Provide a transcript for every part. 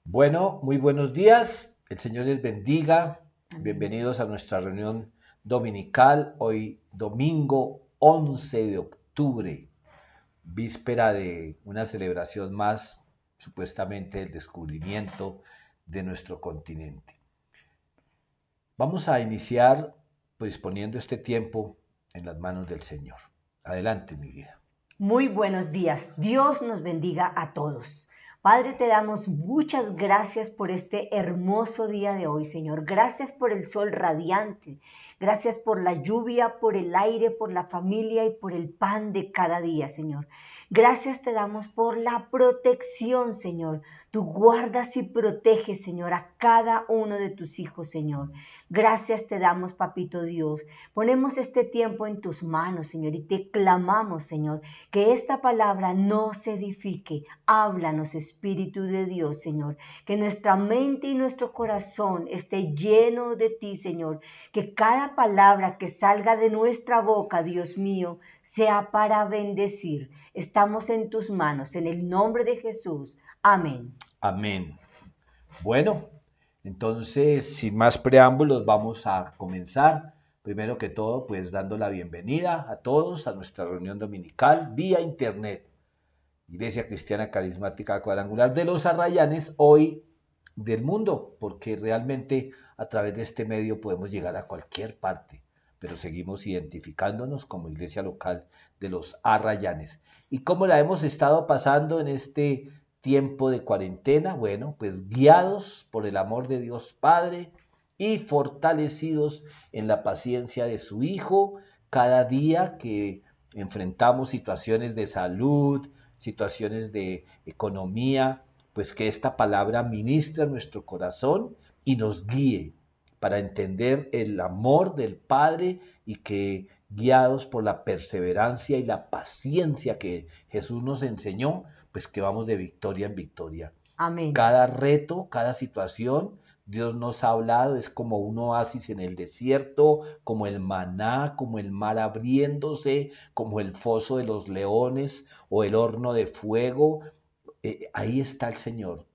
Bueno, muy buenos días. El Señor les bendiga. Amén. Bienvenidos a nuestra reunión dominical. Hoy domingo 11 de octubre, víspera de una celebración más, supuestamente del descubrimiento de nuestro continente. Vamos a iniciar pues poniendo este tiempo en las manos del Señor. Adelante, mi vida. Muy buenos días. Dios nos bendiga a todos. Padre, te damos muchas gracias por este hermoso día de hoy, Señor. Gracias por el sol radiante. Gracias por la lluvia, por el aire, por la familia y por el pan de cada día, Señor. Gracias te damos por la protección, Señor. Tú guardas y proteges, Señor, a cada uno de tus hijos, Señor. Gracias te damos, Papito Dios. Ponemos este tiempo en tus manos, Señor, y te clamamos, Señor, que esta palabra nos edifique. Háblanos, Espíritu de Dios, Señor. Que nuestra mente y nuestro corazón esté lleno de ti, Señor. Que cada palabra que salga de nuestra boca, Dios mío, sea para bendecir. Estamos en tus manos, en el nombre de Jesús. Amén. Amén. Bueno, entonces, sin más preámbulos, vamos a comenzar. Primero que todo, pues dando la bienvenida a todos a nuestra reunión dominical vía internet. Iglesia Cristiana Carismática Cuadrangular de los Arrayanes, hoy del mundo, porque realmente a través de este medio podemos llegar a cualquier parte, pero seguimos identificándonos como iglesia local de los Arrayanes. ¿Y cómo la hemos estado pasando en este tiempo de cuarentena? Bueno, pues guiados por el amor de Dios Padre y fortalecidos en la paciencia de su Hijo, cada día que enfrentamos situaciones de salud, situaciones de economía, pues que esta palabra ministre a nuestro corazón y nos guíe para entender el amor del Padre y que guiados por la perseverancia y la paciencia que Jesús nos enseñó, pues que vamos de victoria en victoria. Amén. Cada reto, cada situación, Dios nos ha hablado, es como un oasis en el desierto, como el maná, como el mar abriéndose, como el foso de los leones o el horno de fuego. Ahí está el Señor,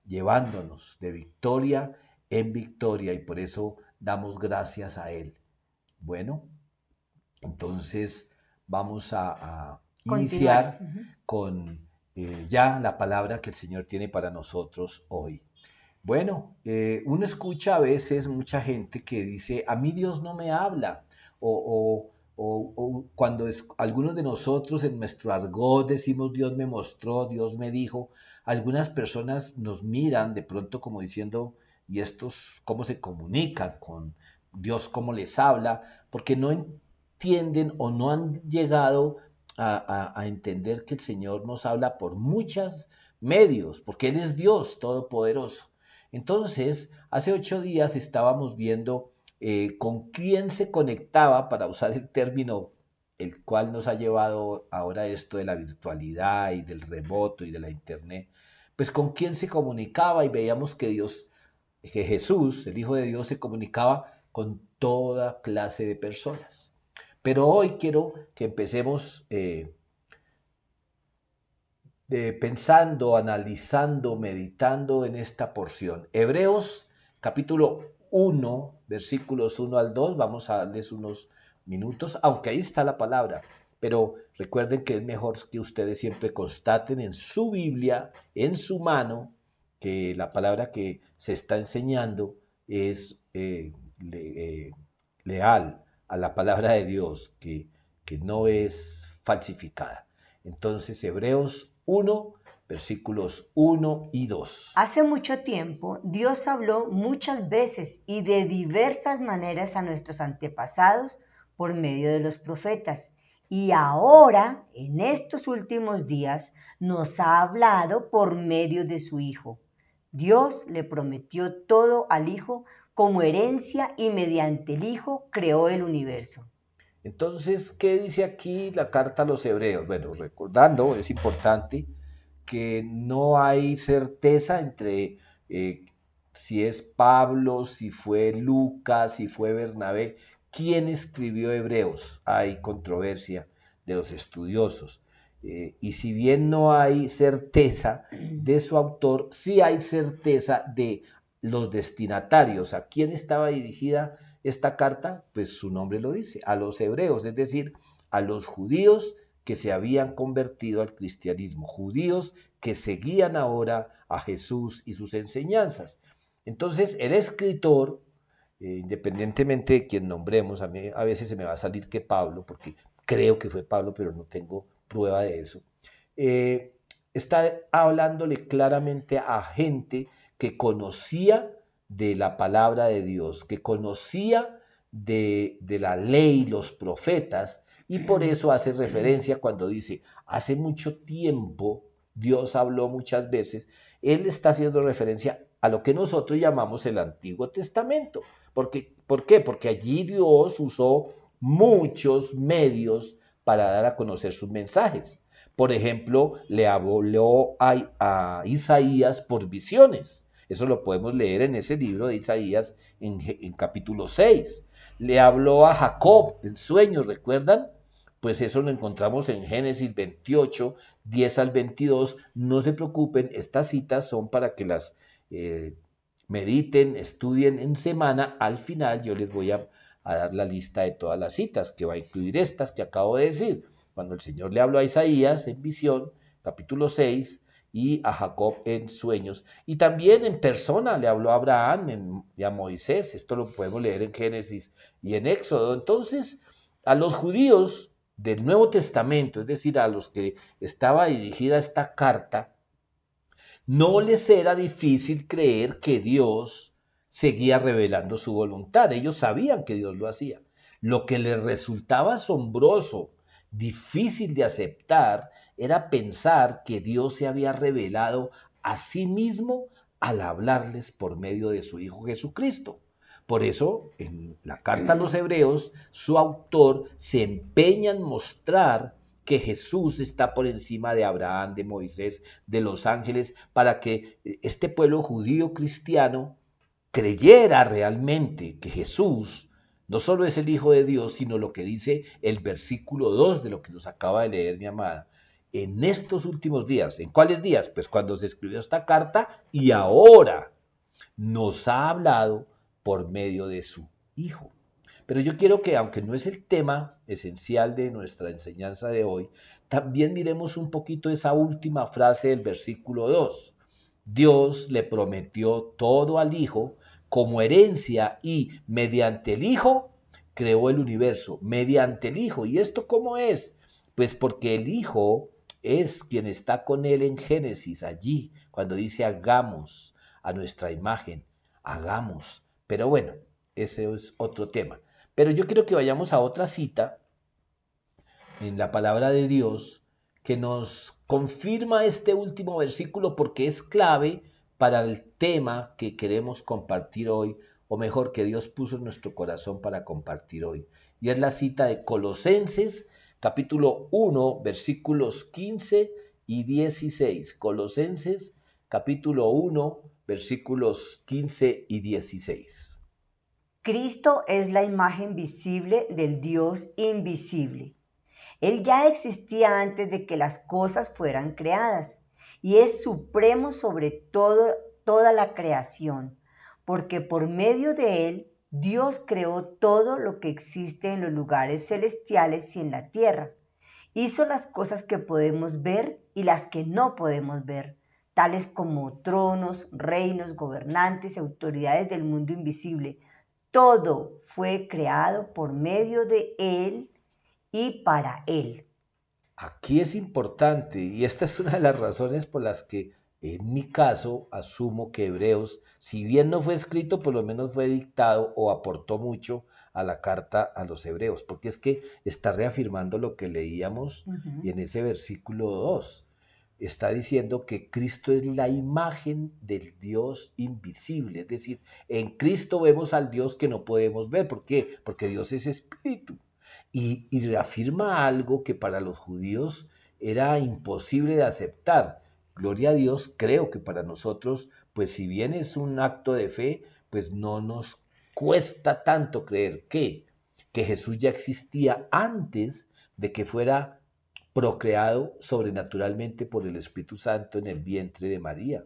llevándonos de victoria en victoria y por eso damos gracias a Él. Bueno, entonces vamos a Continuar. iniciar con ya la palabra que el Señor tiene para nosotros hoy. Bueno, uno escucha a veces mucha gente que dice, a mí Dios no me habla, o cuando algunos de nosotros en nuestro argot decimos Dios me mostró, Dios me dijo, algunas personas nos miran de pronto como diciendo, ¿y estos cómo se comunican con Dios, cómo les habla? Porque no entienden o no han llegado a entender que el Señor nos habla por muchos medios, porque Él es Dios Todopoderoso. Entonces, hace 8 días estábamos viendo con quién se conectaba, para usar el término el cual nos ha llevado ahora esto de la virtualidad y del remoto y de la internet, pues con quién se comunicaba y veíamos que Dios, que Jesús, el Hijo de Dios, se comunicaba con toda clase de personas. Pero hoy quiero que empecemos pensando, analizando, meditando en esta porción. Hebreos capítulo 1, versículos 1 al 2, vamos a darles unos minutos, aunque ahí está la palabra, pero recuerden que es mejor que ustedes siempre constaten en su Biblia, en su mano, que la palabra que se está enseñando es leal a la palabra de Dios, que no es falsificada. Entonces, Hebreos 1, versículos 1 y 2. Hace mucho tiempo, Dios habló muchas veces y de diversas maneras a nuestros antepasados por medio de los profetas. Y ahora, en estos últimos días, nos ha hablado por medio de su Hijo. Dios le prometió todo al Hijo como herencia y mediante el Hijo creó el universo. Entonces, ¿qué dice aquí la carta a los hebreos? Bueno, recordando, es importante que no hay certeza entre si es Pablo, si fue Lucas, si fue Bernabé, quién escribió Hebreos. Hay controversia de los estudiosos. y si bien no hay certeza de su autor, sí hay certeza de los destinatarios. ¿A quién estaba dirigida esta carta? Pues su nombre lo dice, a los hebreos, es decir, a los judíos que se habían convertido al cristianismo, judíos que seguían ahora a Jesús y sus enseñanzas. Entonces, el escritor, independientemente de quien nombremos, a mí a veces se me va a salir que Pablo, porque creo que fue Pablo, pero no tengo prueba de eso, eh, está hablándole claramente a gente que conocía de la palabra de Dios, que conocía de la ley, los profetas, y por eso hace referencia cuando dice, hace mucho tiempo Dios habló muchas veces, él está haciendo referencia a lo que nosotros llamamos el Antiguo Testamento. ¿Por qué? Porque allí Dios usó muchos medios para dar a conocer sus mensajes. Por ejemplo, le habló a Isaías por visiones. Eso lo podemos leer en ese libro de Isaías en capítulo 6. Le habló a Jacob en sueños, ¿recuerdan? Pues eso lo encontramos en Génesis 28, 10 al 22. No se preocupen, estas citas son para que las mediten, estudien en semana. Al final yo les voy a dar la lista de todas las citas, que va a incluir estas que acabo de decir. Cuando el Señor le habló a Isaías en visión, capítulo 6, y a Jacob en sueños. Y también en persona le habló a Abraham y a Moisés. Esto lo podemos leer en Génesis y en Éxodo. Entonces, a los judíos del Nuevo Testamento, es decir, a los que estaba dirigida esta carta, no les era difícil creer que Dios seguía revelando su voluntad. Ellos sabían que Dios lo hacía. Lo que les resultaba asombroso, difícil de aceptar, era pensar que Dios se había revelado a sí mismo al hablarles por medio de su Hijo Jesucristo. Por eso, en la carta a los Hebreos, su autor se empeña en mostrar que Jesús está por encima de Abraham, de Moisés, de los ángeles, para que este pueblo judío cristiano creyera realmente que Jesús no solo es el Hijo de Dios, sino lo que dice el versículo 2 de lo que nos acaba de leer mi amada. En estos últimos días, ¿en cuáles días? Pues cuando se escribió esta carta y ahora nos ha hablado por medio de su Hijo. Pero yo quiero que, aunque no es el tema esencial de nuestra enseñanza de hoy, también miremos un poquito esa última frase del versículo 2. Dios le prometió todo al Hijo como herencia y mediante el Hijo creó el universo, mediante el Hijo. ¿Y esto cómo es? Pues porque el Hijo es quien está con él en Génesis, allí, cuando dice hagamos a nuestra imagen, hagamos. Pero bueno, ese es otro tema. Pero yo quiero que vayamos a otra cita en la palabra de Dios que nos confirma este último versículo porque es clave para el tema que queremos compartir hoy, o mejor, que Dios puso en nuestro corazón para compartir hoy. Y es la cita de Colosenses, capítulo 1, versículos 15 y 16. Colosenses, capítulo 1, versículos 15 y 16. Cristo es la imagen visible del Dios invisible. Él ya existía antes de que las cosas fueran creadas y es supremo sobre toda la creación, porque por medio de Él Dios creó todo lo que existe en los lugares celestiales y en la tierra. Hizo las cosas que podemos ver y las que no podemos ver, tales como tronos, reinos, gobernantes y autoridades del mundo invisible. Todo fue creado por medio de Él y para Él. Aquí es importante, y esta es una de las razones por las que en mi caso asumo que Hebreos, si bien no fue escrito, por lo menos fue dictado o aportó mucho a la carta a los Hebreos, porque es que está reafirmando lo que leíamos y en ese versículo 2 está diciendo que Cristo es la imagen del Dios invisible, es decir, en Cristo vemos al Dios que no podemos ver. ¿Por qué? Porque Dios es espíritu. Y reafirma algo que para los judíos era imposible de aceptar. Gloria a Dios, creo que para nosotros, pues si bien es un acto de fe, pues no nos cuesta tanto creer que Jesús ya existía antes de que fuera procreado sobrenaturalmente por el Espíritu Santo en el vientre de María,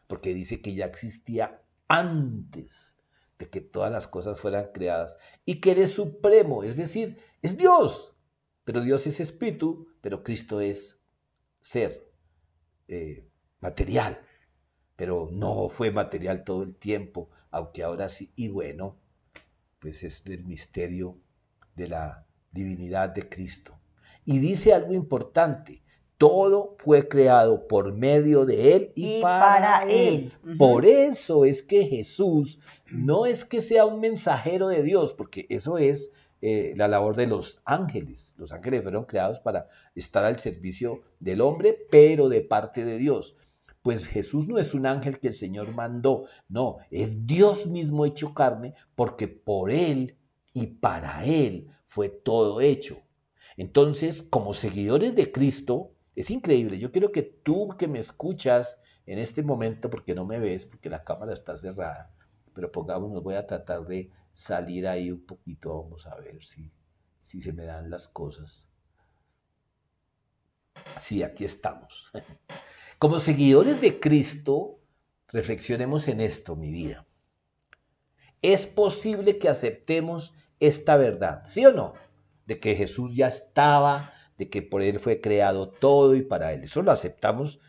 porque dice que ya existía antes de que todas las cosas fueran creadas y que Él es supremo, es decir, es Dios, pero Dios es espíritu, pero Cristo es ser material, pero no fue material todo el tiempo, aunque ahora sí, y bueno, pues es el misterio de la divinidad de Cristo. Y dice algo importante, todo fue creado por medio de Él y para Él. Por eso es que Jesús no es que sea un mensajero de Dios, porque eso es la labor de los ángeles. Los ángeles fueron creados para estar al servicio del hombre, pero de parte de Dios. Pues Jesús no es un ángel que el Señor mandó, no, es Dios mismo hecho carne, porque por Él y para Él fue todo hecho. Entonces, como seguidores de Cristo, es increíble. Yo quiero que tú que me escuchas en este momento, porque no me ves, porque la cámara está cerrada, pero pongámonos, voy a tratar de salir ahí un poquito, vamos a ver si se me dan las cosas. Sí, aquí estamos. Como seguidores de Cristo, reflexionemos en esto, mi vida. ¿Es posible que aceptemos esta verdad? ¿Sí o no? De que Jesús ya estaba, de que por Él fue creado todo y para Él. Eso lo aceptamos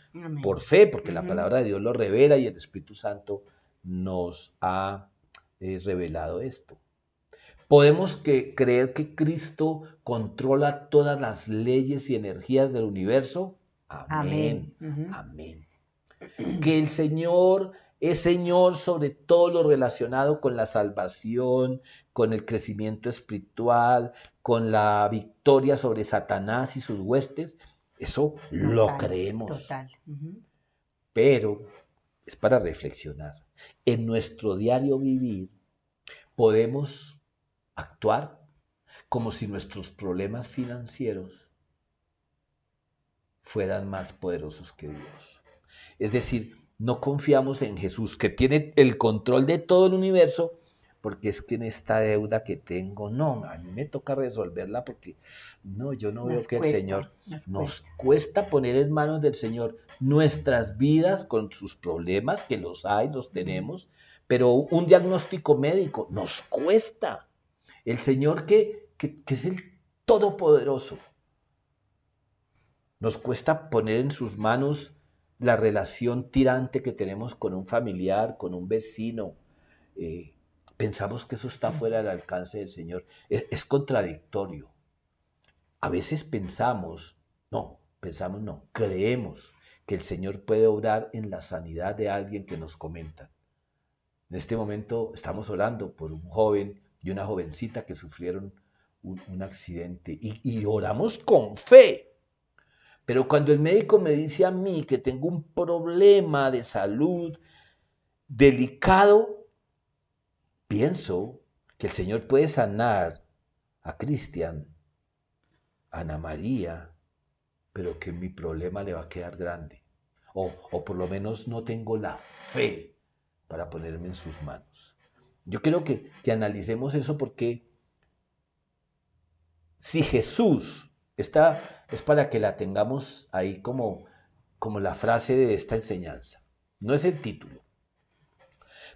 por fe, porque la palabra de Dios lo revela y el Espíritu Santo nos ha revelado esto. Podemos creer que Cristo controla todas las leyes y energías del universo. Amén. Amén. Que el Señor es Señor sobre todo lo relacionado con la salvación, con el crecimiento espiritual, con la victoria sobre Satanás y sus huestes. Eso lo creemos. Total. Pero es para reflexionar. En nuestro diario vivir podemos actuar como si nuestros problemas financieros fueran más poderosos que Dios. Es decir, no confiamos en Jesús, que tiene el control de todo el universo, porque es que en esta deuda que tengo, no, a mí me toca resolverla porque no, yo no veo que el Señor nos cuesta poner en manos del Señor nuestras vidas con sus problemas, que los hay, los tenemos, pero un diagnóstico médico nos cuesta. El Señor que es el Todopoderoso, nos cuesta poner en sus manos la relación tirante que tenemos con un familiar, con un vecino. Pensamos que eso está fuera del alcance del Señor. Es contradictorio. A veces pensamos, no, creemos que el Señor puede obrar en la sanidad de alguien que nos comenta. En este momento estamos orando por un joven y una jovencita que sufrieron un accidente y oramos con fe. Pero cuando el médico me dice a mí que tengo un problema de salud delicado, pienso que el Señor puede sanar a Cristian, a Ana María, pero que mi problema le va a quedar grande. O por lo menos no tengo la fe para ponerme en sus manos. Yo quiero que analicemos eso porque si Jesús, esta es para que la tengamos ahí como la frase de esta enseñanza, no es el título.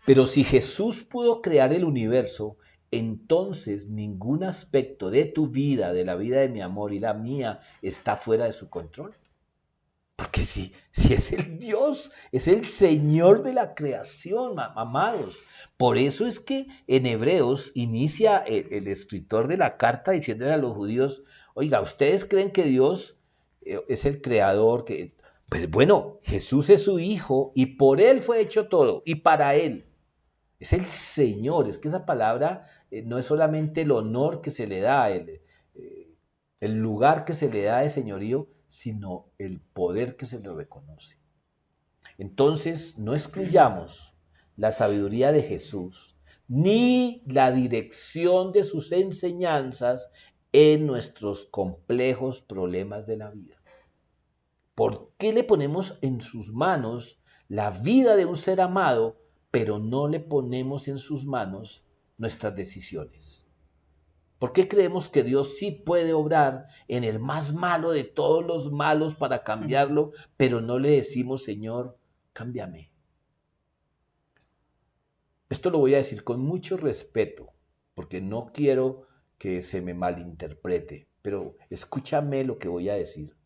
Pero si Jesús pudo crear el universo, entonces ningún aspecto de tu vida, de la vida de mi amor y la mía, está fuera de su control. Porque si es el Dios, es el Señor de la creación, amados. Por eso es que en Hebreos inicia el escritor de la carta diciéndole a los judíos, oiga, ¿ustedes creen que Dios es el creador? Pues bueno, Jesús es su Hijo y por Él fue hecho todo y para Él. Es el Señor, es que esa palabra no es solamente el honor que se le da, el lugar que se le da de señorío, sino el poder que se le reconoce. Entonces, no excluyamos la sabiduría de Jesús, ni la dirección de sus enseñanzas en nuestros complejos problemas de la vida. ¿Por qué le ponemos en sus manos la vida de un ser amado, pero no le ponemos en sus manos nuestras decisiones? ¿Por qué creemos que Dios sí puede obrar en el más malo de todos los malos para cambiarlo, pero no le decimos, Señor, cámbiame? Esto lo voy a decir con mucho respeto, porque no quiero que se me malinterprete, pero escúchame lo que voy a decir.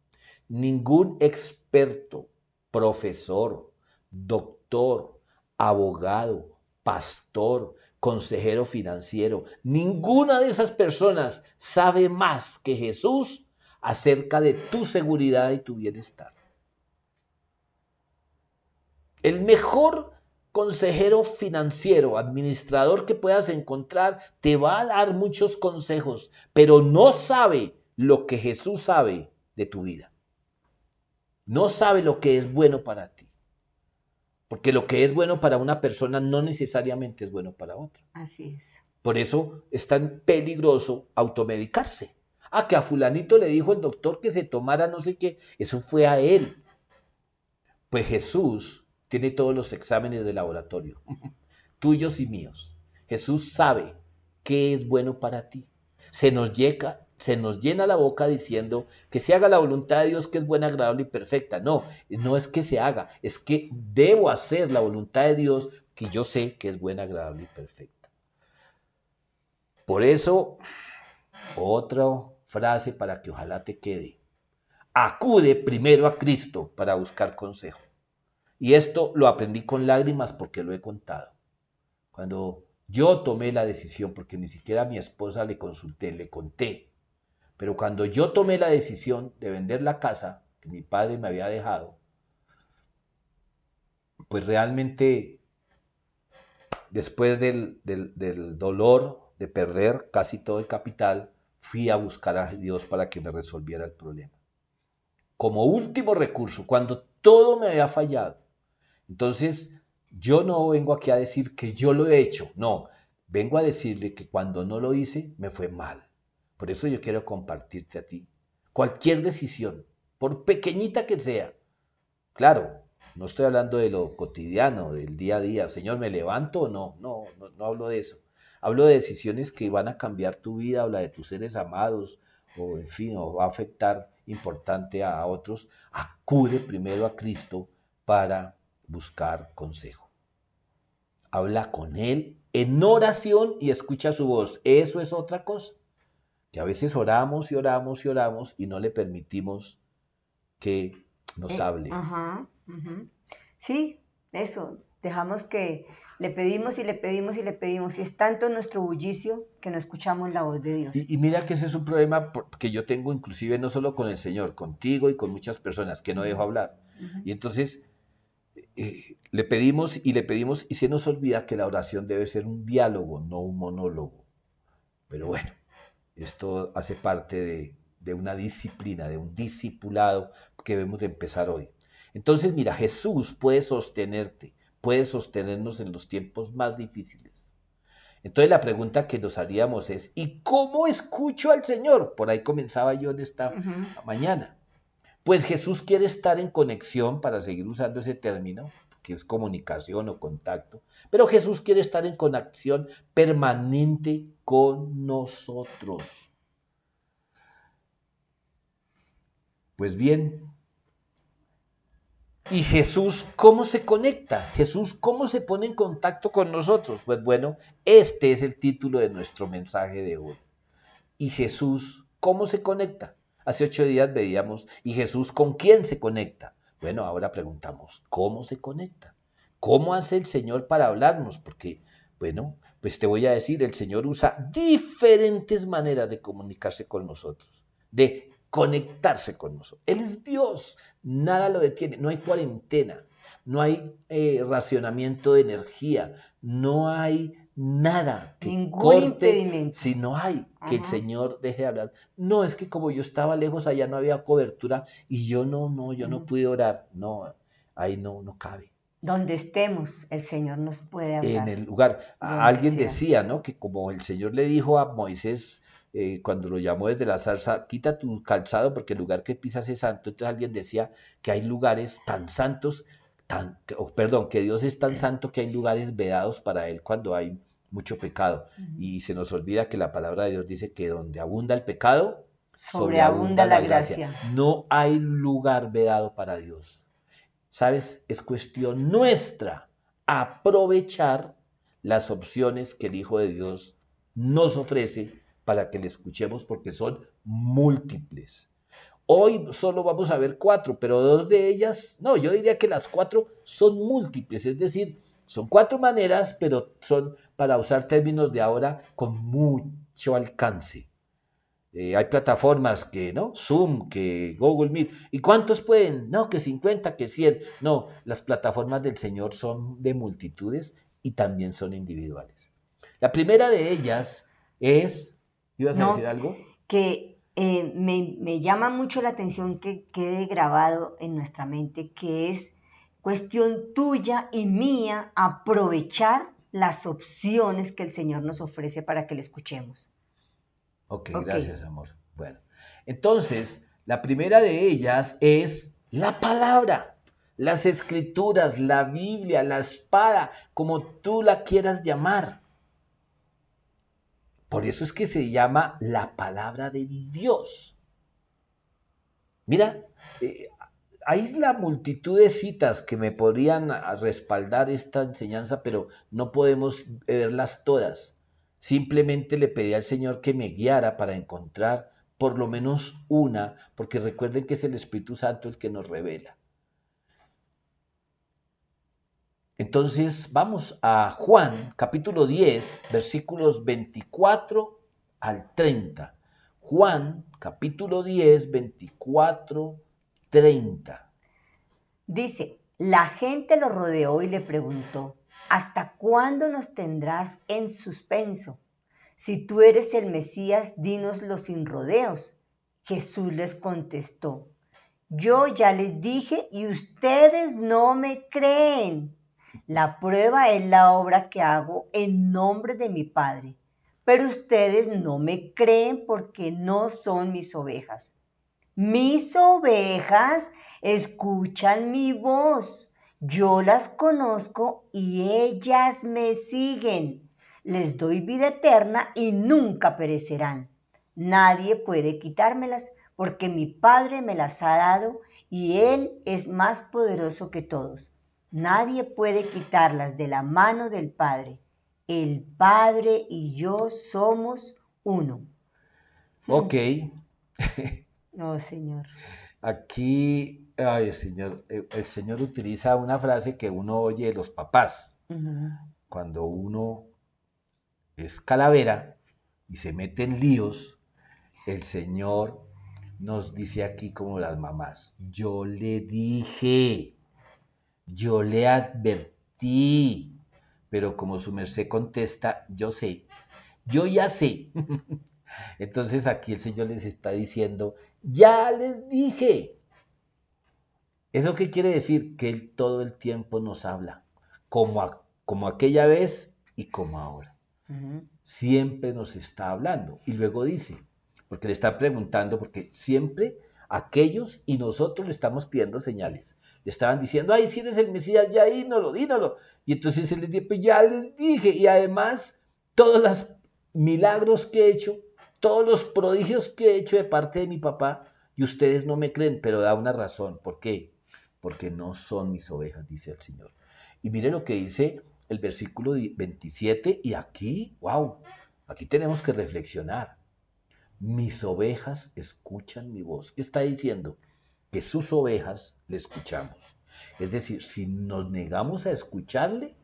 Ningún experto, profesor, doctor, abogado, pastor, consejero financiero, ninguna de esas personas sabe más que Jesús acerca de tu seguridad y tu bienestar. El mejor consejero financiero, administrador que puedas encontrar, te va a dar muchos consejos, pero no sabe lo que Jesús sabe de tu vida. No sabe lo que es bueno para ti. Porque lo que es bueno para una persona no necesariamente es bueno para otra. Así es. Por eso es tan peligroso automedicarse. Ah, que a fulanito le dijo el doctor que se tomara no sé qué. Eso fue a él. Pues Jesús tiene todos los exámenes de laboratorio, tuyos y míos. Jesús sabe qué es bueno para ti. Se nos llena la boca diciendo que se haga la voluntad de Dios, que es buena, agradable y perfecta. No, no es que se haga, es que debo hacer la voluntad de Dios, que yo sé que es buena, agradable y perfecta. Por eso, otra frase para que ojalá te quede. Acude primero a Cristo para buscar consejo. Y esto lo aprendí con lágrimas porque lo he contado. Cuando yo tomé la decisión, porque ni siquiera a mi esposa le consulté, le conté, pero cuando yo tomé la decisión de vender la casa que mi padre me había dejado, pues realmente después del dolor de perder casi todo el capital, fui a buscar a Dios para que me resolviera el problema. Como último recurso, cuando todo me había fallado. Entonces, yo no vengo aquí a decir que yo lo he hecho, no, vengo a decirle que cuando no lo hice, me fue mal. Por eso yo quiero compartirte a ti cualquier decisión, por pequeñita que sea. Claro, no estoy hablando de lo cotidiano, del día a día. Señor, ¿me levanto o no? No hablo de eso. Hablo de decisiones que van a cambiar tu vida, o la de tus seres amados, o en fin, o va a afectar importante a otros. Acude primero a Cristo para buscar consejo. Habla con Él en oración y escucha su voz. Eso es otra cosa. Que a veces oramos y oramos y oramos y no le permitimos que nos hable. Sí, eso. Dejamos que le pedimos y le pedimos y le pedimos. Y es tanto nuestro bullicio que no escuchamos la voz de Dios. Y mira que ese es un problema que yo tengo inclusive no solo con el Señor, contigo y con muchas personas que no dejo hablar. Y entonces le pedimos y se nos olvida que la oración debe ser un diálogo, no un monólogo. Pero bueno, esto hace parte de una disciplina, de un discipulado que debemos de empezar hoy. Entonces, mira, Jesús puede sostenerte, puede sostenernos en los tiempos más difíciles. Entonces la pregunta que nos haríamos es, ¿y cómo escucho al Señor? Por ahí comenzaba yo en esta mañana. Pues Jesús quiere estar en conexión, para seguir usando ese término, que es comunicación o contacto, pero Jesús quiere estar en conexión permanente con nosotros. Pues bien, ¿y Jesús cómo se conecta? ¿Jesús cómo se pone en contacto con nosotros? Pues bueno, este es el título de nuestro mensaje de hoy. ¿Y Jesús cómo se conecta? Hace 8 días veíamos, ¿y Jesús con quién se conecta? Bueno, ahora preguntamos, ¿cómo se conecta? ¿Cómo hace el Señor para hablarnos? Porque, bueno, pues te voy a decir, el Señor usa diferentes maneras de comunicarse con nosotros, de conectarse con nosotros. Él es Dios, nada lo detiene, no hay cuarentena, no hay racionamiento de energía, no hay nada que ningún corte, impedimento. si no hay que el Señor deje de hablar. No, es que como yo estaba lejos, allá no había cobertura y yo no pude orar. No, ahí no cabe. Donde estemos, el Señor nos puede hablar. En el lugar, alguien decía, ¿no? Que como el Señor le dijo a Moisés, cuando lo llamó desde la zarza, quita tu calzado porque el lugar que pisas es santo. Entonces alguien decía que hay lugares tan santos, que Dios es tan santo que hay lugares vedados para Él cuando hay mucho pecado. Ujú. Y se nos olvida que la palabra de Dios dice que donde abunda el pecado, Sobreabunda la gracia. No hay lugar vedado para Dios. ¿Sabes? Es cuestión nuestra aprovechar las opciones que el Hijo de Dios nos ofrece para que le escuchemos, porque son múltiples. Hoy solo vamos a ver 4, pero 2 de ellas, no, yo diría que las 4 son múltiples, es decir, son 4 maneras, pero son, para usar términos de ahora, con mucho alcance. Hay plataformas que, ¿no? Zoom, que Google Meet. ¿Y cuántos pueden? No, que 50, que 100. No, las plataformas del Señor son de multitudes y también son individuales. La primera de ellas es, ¿ibas a decir No, algo? que me llama mucho la atención que quede grabado en nuestra mente, que es cuestión tuya y mía aprovechar las opciones que el Señor nos ofrece para que le escuchemos. Ok, Ok, gracias, amor. Bueno, entonces, la primera de ellas es la palabra, las escrituras, la Biblia, la espada, como tú la quieras llamar. Por eso es que se llama la palabra de Dios. Mira, eh, hay la multitud de citas que me podrían respaldar esta enseñanza, pero no podemos verlas todas. Simplemente le pedí al Señor que me guiara para encontrar por lo menos una, porque recuerden que es el Espíritu Santo el que nos revela. Entonces vamos a Juan capítulo 10, versículos 24 al 30. Juan capítulo 10, 24, 30. dice, la gente lo rodeó y le preguntó, ¿hasta cuándo nos tendrás en suspenso? Si tú eres el Mesías, dínoslo sin rodeos. Jesús les contestó, yo ya les dije y ustedes no me creen. La prueba es la obra que hago en nombre de mi Padre, pero ustedes no me creen porque no son mis ovejas. Mis ovejas escuchan mi voz. Yo las conozco y ellas me siguen. Les doy vida eterna y nunca perecerán. Nadie puede quitármelas porque mi Padre me las ha dado y Él es más poderoso que todos. Nadie puede quitarlas de la mano del Padre. El Padre y yo somos uno. Ok, Oh, Señor. aquí ay, el Señor utiliza una frase que uno oye de los papás. Ujú. Cuando uno es calavera y se mete en líos, el Señor nos dice aquí como las mamás, yo le dije, yo le advertí, pero como su merced contesta, yo sé, yo ya sé. Entonces aquí el Señor les está diciendo, ya les dije. ¿Eso qué quiere decir? Que Él todo el tiempo nos habla, como aquella vez y como ahora. Ujú. Siempre nos está hablando. Y luego dice, porque le está preguntando, porque siempre aquellos y nosotros le estamos pidiendo señales. Le estaban diciendo, ay, si eres el Mesías, ya dínoslo, dínoslo. Y entonces él les dice, pues ya les dije. Y además, todos los milagros que he hecho, todos los prodigios que he hecho de parte de mi papá, y ustedes no me creen, pero da una razón. ¿Por qué? Porque no son mis ovejas, dice el Señor. Y mire lo que dice el versículo 27, y aquí, wow, aquí tenemos que reflexionar. Mis ovejas escuchan mi voz. ¿Qué está diciendo? Que sus ovejas le escuchamos. Es decir, si nos negamos a escucharle,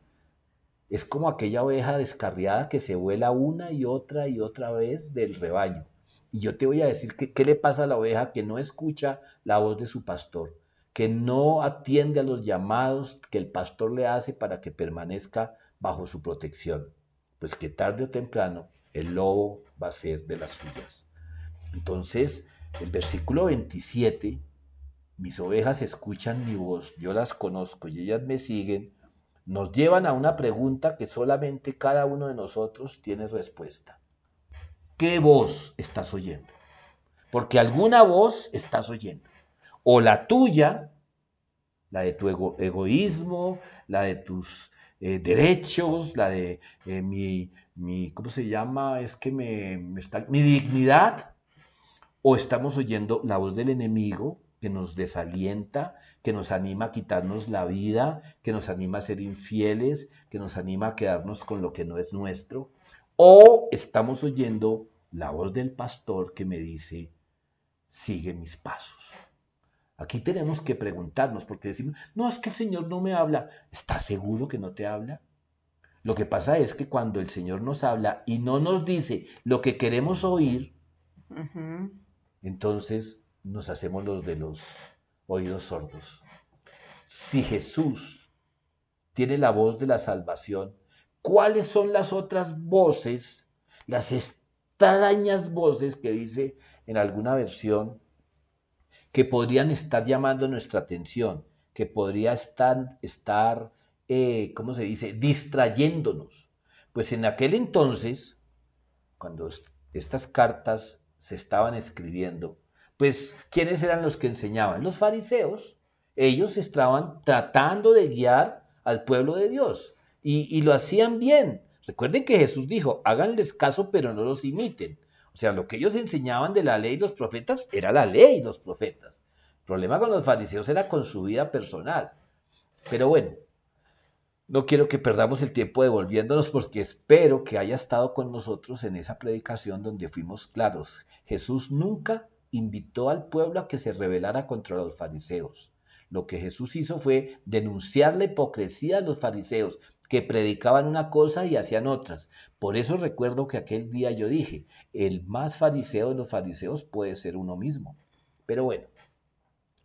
es como aquella oveja descarriada que se vuela una y otra vez del rebaño. Y yo te voy a decir que qué le pasa a la oveja que no escucha la voz de su pastor, que no atiende a los llamados que el pastor le hace para que permanezca bajo su protección. Pues que tarde o temprano el lobo va a ser de las suyas. Entonces, el versículo 27, mis ovejas escuchan mi voz, yo las conozco y ellas me siguen, nos llevan a una pregunta que solamente cada uno de nosotros tiene respuesta. ¿Qué voz estás oyendo? Porque alguna voz estás oyendo. O la tuya, la de tu egoísmo, la de tus derechos, la de ¿cómo se llama? Es que mi dignidad, o estamos oyendo la voz del enemigo que nos desalienta, que nos anima a quitarnos la vida, que nos anima a ser infieles, que nos anima a quedarnos con lo que no es nuestro, o estamos oyendo la voz del pastor que me dice, sigue mis pasos. Aquí tenemos que preguntarnos, porque decimos, no, es que el Señor no me habla. ¿Estás seguro que no te habla? Lo que pasa es que cuando el Señor nos habla y no nos dice lo que queremos oír, entonces nos hacemos los de los oídos sordos. Si Jesús tiene la voz de la salvación, ¿cuáles son las otras voces, las extrañas voces que dice en alguna versión, que podrían estar llamando nuestra atención, que podría estar ¿cómo se dice?, distrayéndonos? Pues en aquel entonces, cuando estas cartas se estaban escribiendo, pues, ¿quiénes eran los que enseñaban? Los fariseos. Ellos estaban tratando de guiar al pueblo de Dios y lo hacían bien. Recuerden que Jesús dijo, háganles caso, pero no los imiten. O sea, lo que ellos enseñaban de la ley y los profetas era la ley y los profetas. El problema con los fariseos era con su vida personal. Pero bueno, no quiero que perdamos el tiempo devolviéndonos porque espero que haya estado con nosotros en esa predicación donde fuimos claros. Jesús nunca invitó al pueblo a que se rebelara contra los fariseos. Lo que Jesús hizo fue denunciar la hipocresía de los fariseos, que predicaban una cosa y hacían otras. Por eso recuerdo que aquel día yo dije, el más fariseo de los fariseos puede ser uno mismo. Pero bueno,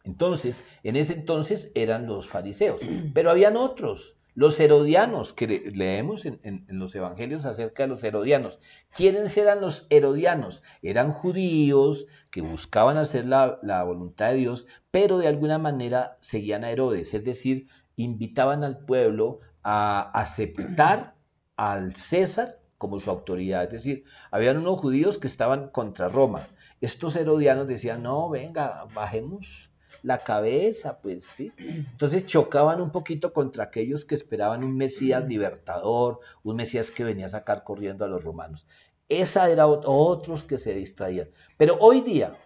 entonces, en ese entonces eran los fariseos, pero habían otros, los herodianos, que leemos en los evangelios acerca de los herodianos. ¿Quiénes eran los herodianos? Eran judíos que buscaban hacer la voluntad de Dios, pero de alguna manera seguían a Herodes, es decir, invitaban al pueblo a aceptar al César como su autoridad. Es decir, habían unos judíos que estaban contra Roma. Estos herodianos decían, no, venga, bajemos la cabeza, pues sí. Entonces chocaban un poquito contra aquellos que esperaban un Mesías libertador, un Mesías que venía a sacar corriendo a los romanos. Esa era otros que se distraían. Pero hoy día,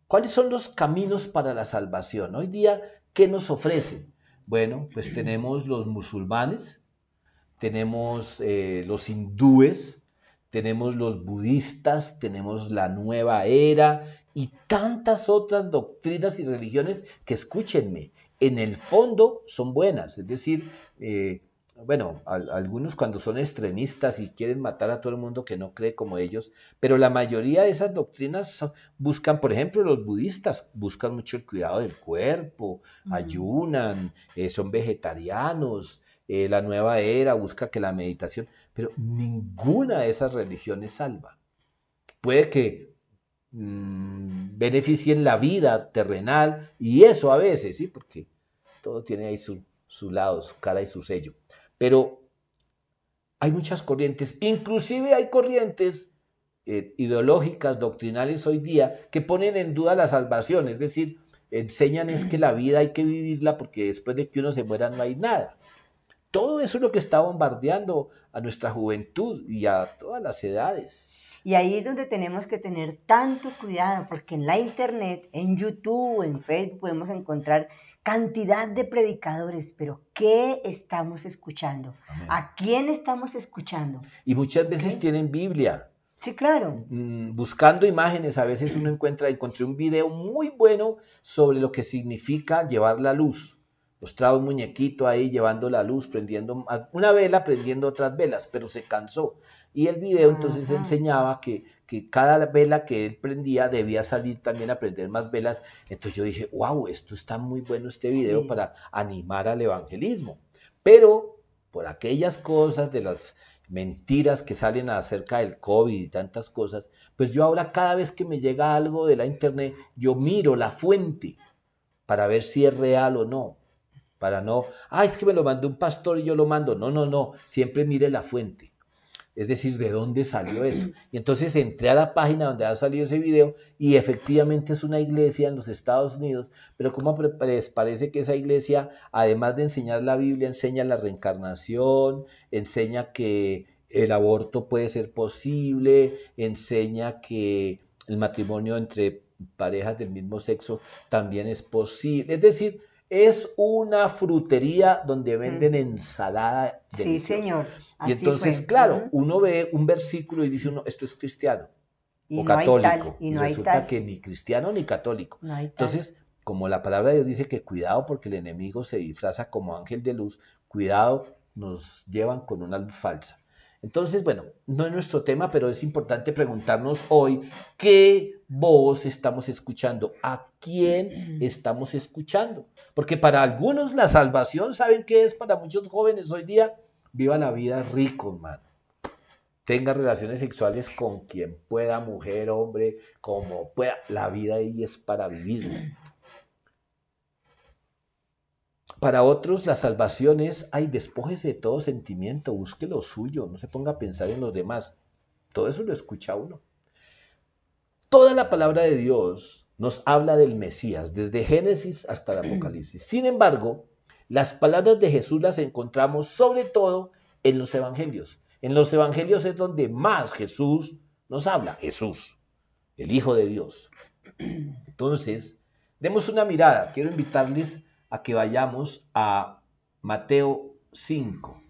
¿cuáles son los caminos para la salvación? Hoy día, ¿qué nos ofrecen? Bueno, pues tenemos los musulmanes, tenemos los hindúes, tenemos los budistas, tenemos la nueva era y tantas otras doctrinas y religiones que, escúchenme, en el fondo son buenas. Es decir, bueno, algunos cuando son extremistas y quieren matar a todo el mundo que no cree como ellos, pero la mayoría de esas doctrinas buscan, por ejemplo, los budistas buscan mucho el cuidado del cuerpo, ayunan, son vegetarianos. La nueva era busca que la meditación, pero ninguna de esas religiones salva. Puede que beneficien la vida terrenal y eso a veces, sí, porque todo tiene ahí su lado, su cara y su sello. Pero hay muchas corrientes, inclusive hay corrientes ideológicas, doctrinales hoy día que ponen en duda la salvación, es decir, enseñan es que la vida hay que vivirla porque después de que uno se muera no hay nada. Todo eso es lo que está bombardeando a nuestra juventud y a todas las edades. Y ahí es donde tenemos que tener tanto cuidado, porque en la internet, en YouTube, en Facebook podemos encontrar cantidad de predicadores, pero ¿qué estamos escuchando? Amén. ¿A quién estamos escuchando? Y muchas veces tienen Biblia. Sí, claro. Buscando imágenes, a veces uno encontré un video muy bueno sobre lo que significa llevar la luz. Mostraba un muñequito ahí llevando la luz, prendiendo una vela, prendiendo otras velas, pero se cansó. Y el video entonces enseñaba que cada vela que él prendía debía salir también a prender más velas. Entonces yo dije, wow, esto está muy bueno este video para animar al evangelismo. Pero por aquellas cosas de las mentiras que salen acerca del COVID y tantas cosas, pues yo ahora cada vez que me llega algo de la internet, yo miro la fuente para ver si es real o no. Para no, es que me lo mandó un pastor y yo lo mando. No, siempre mire la fuente. Es decir, ¿de dónde salió eso? Y entonces entré a la página donde ha salido ese video y efectivamente es una iglesia en los Estados Unidos, pero ¿cómo les parece que esa iglesia, además de enseñar la Biblia, enseña la reencarnación, enseña que el aborto puede ser posible, enseña que el matrimonio entre parejas del mismo sexo también es posible? Es decir, es una frutería donde venden ensalada Sí, deliciosa. señor. Y Así entonces, fue. claro, uno ve un versículo y dice uno, esto es cristiano Y o no hay tal, católico. y Y no hay resulta tal, que ni cristiano ni católico. no hay tal. Entonces, como la palabra de Dios dice que cuidado porque el enemigo se disfraza como ángel de luz, cuidado, nos llevan con una luz falsa. Entonces, bueno, no es nuestro tema, pero es importante preguntarnos hoy qué voz estamos escuchando, a quién estamos escuchando. Porque para algunos la salvación, ¿saben qué es? Para muchos jóvenes hoy día, viva la vida rico, hermano. Tenga relaciones sexuales con quien pueda, mujer, hombre, como pueda. La vida ahí es para vivirla. Para otros la salvación es, ay, despójese de todo sentimiento, busque lo suyo, no se ponga a pensar en los demás. Todo eso lo escucha uno. Toda la palabra de Dios nos habla del Mesías, desde Génesis hasta el Apocalipsis. Sin embargo, las palabras de Jesús las encontramos sobre todo en los evangelios. En los evangelios es donde más Jesús nos habla. Jesús, el Hijo de Dios. Entonces, demos una mirada. Quiero invitarles a que vayamos a Mateo 5.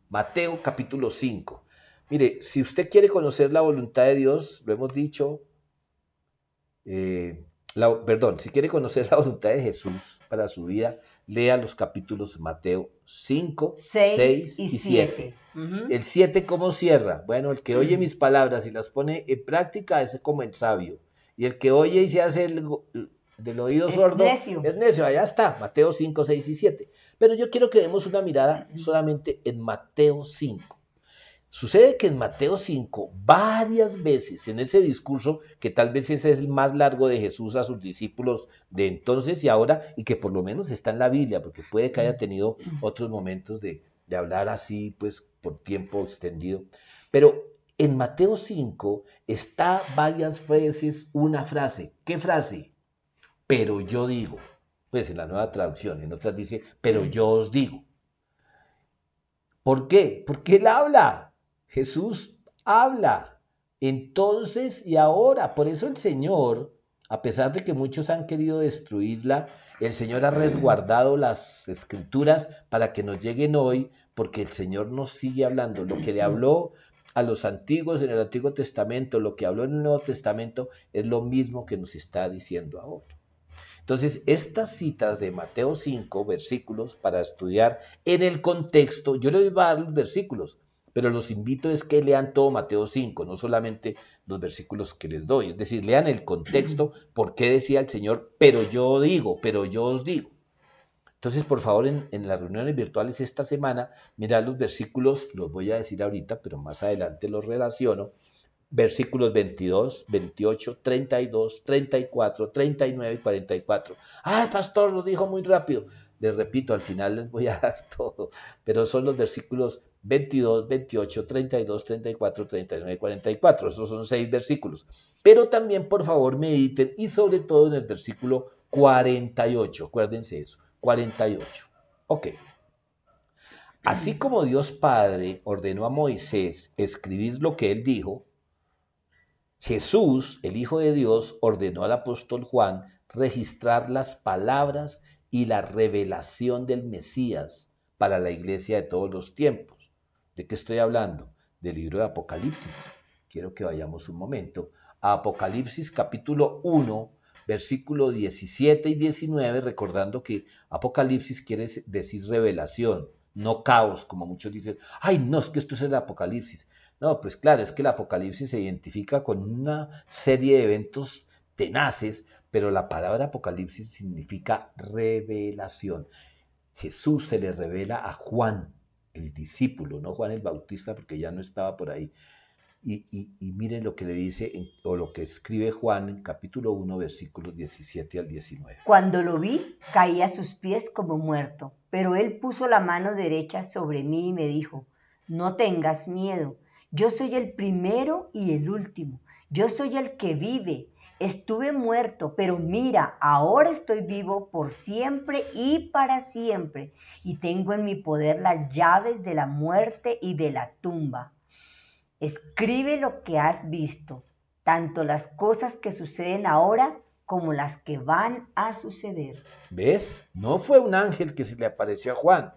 Mateo capítulo 5. Mire, si usted quiere conocer la voluntad de Dios, lo hemos dicho, si quiere conocer la voluntad de Jesús para su vida, lea los capítulos Mateo 5, 6 y 7. El 7, ¿cómo cierra? Bueno, el que oye mis palabras y las pone en práctica es como el sabio. Y el que oye y se hace del oído sordo es necio. Allá está, Mateo 5, 6 y 7. Pero yo quiero que demos una mirada solamente en Mateo 5. Sucede que en Mateo 5, varias veces en ese discurso, que tal vez ese es el más largo de Jesús a sus discípulos de entonces y ahora, y que por lo menos está en la Biblia, porque puede que haya tenido otros momentos de hablar así, pues por tiempo extendido. Pero en Mateo 5 está varias veces una frase. ¿Qué frase? Pero yo digo. Pues en la Nueva Traducción, en otras dice, pero yo os digo. ¿Por qué? Porque él habla. Jesús habla. Entonces y ahora. Por eso el Señor, a pesar de que muchos han querido destruirla, el Señor ha resguardado las escrituras para que nos lleguen hoy, porque el Señor nos sigue hablando. Lo que le habló a los antiguos en el Antiguo Testamento, lo que habló en el Nuevo Testamento, es lo mismo que nos está diciendo ahora. Entonces, estas citas de Mateo 5, versículos, para estudiar en el contexto, yo les voy a dar los versículos, pero los invito es que lean todo Mateo 5, no solamente los versículos que les doy, es decir, lean el contexto, por qué decía el Señor, pero yo digo, pero yo os digo. Entonces, por favor, en las reuniones virtuales esta semana, mirad los versículos, los voy a decir ahorita, pero más adelante los relaciono, versículos 22, 28, 32, 34, 39 y 44. ¡Ay, pastor, lo dijo muy rápido! Les repito, al final les voy a dar todo, pero son los versículos 22, 28, 32, 34, 39 y 44. Esos son 6 versículos. Pero también, por favor, mediten y sobre todo en el versículo 48. Acuérdense eso, 48. Ok. Así como Dios Padre ordenó a Moisés escribir lo que él dijo, Jesús, el Hijo de Dios, ordenó al apóstol Juan registrar las palabras y la revelación del Mesías para la iglesia de todos los tiempos. ¿De qué estoy hablando? Del libro de Apocalipsis. Quiero que vayamos un momento a Apocalipsis capítulo 1, versículo 17 y 19, recordando que Apocalipsis quiere decir revelación, no caos, como muchos dicen. ¡Ay, no, es que esto es el Apocalipsis! No, pues claro, es que el Apocalipsis se identifica con una serie de eventos tenaces, pero la palabra Apocalipsis significa revelación. Jesús se le revela a Juan, el discípulo, no Juan el Bautista, porque ya no estaba por ahí. Y miren lo que le dice, o lo que escribe Juan en capítulo 1, versículos 17 al 19. Cuando lo vi, caí a sus pies como muerto, pero él puso la mano derecha sobre mí y me dijo, No tengas miedo. Yo soy el primero y el último. Yo soy el que vive. Estuve muerto, pero mira, ahora estoy vivo por siempre y para siempre. Y tengo en mi poder las llaves de la muerte y de la tumba. Escribe lo que has visto, tanto las cosas que suceden ahora como las que van a suceder. ¿Ves? No fue un ángel que se le apareció a Juan.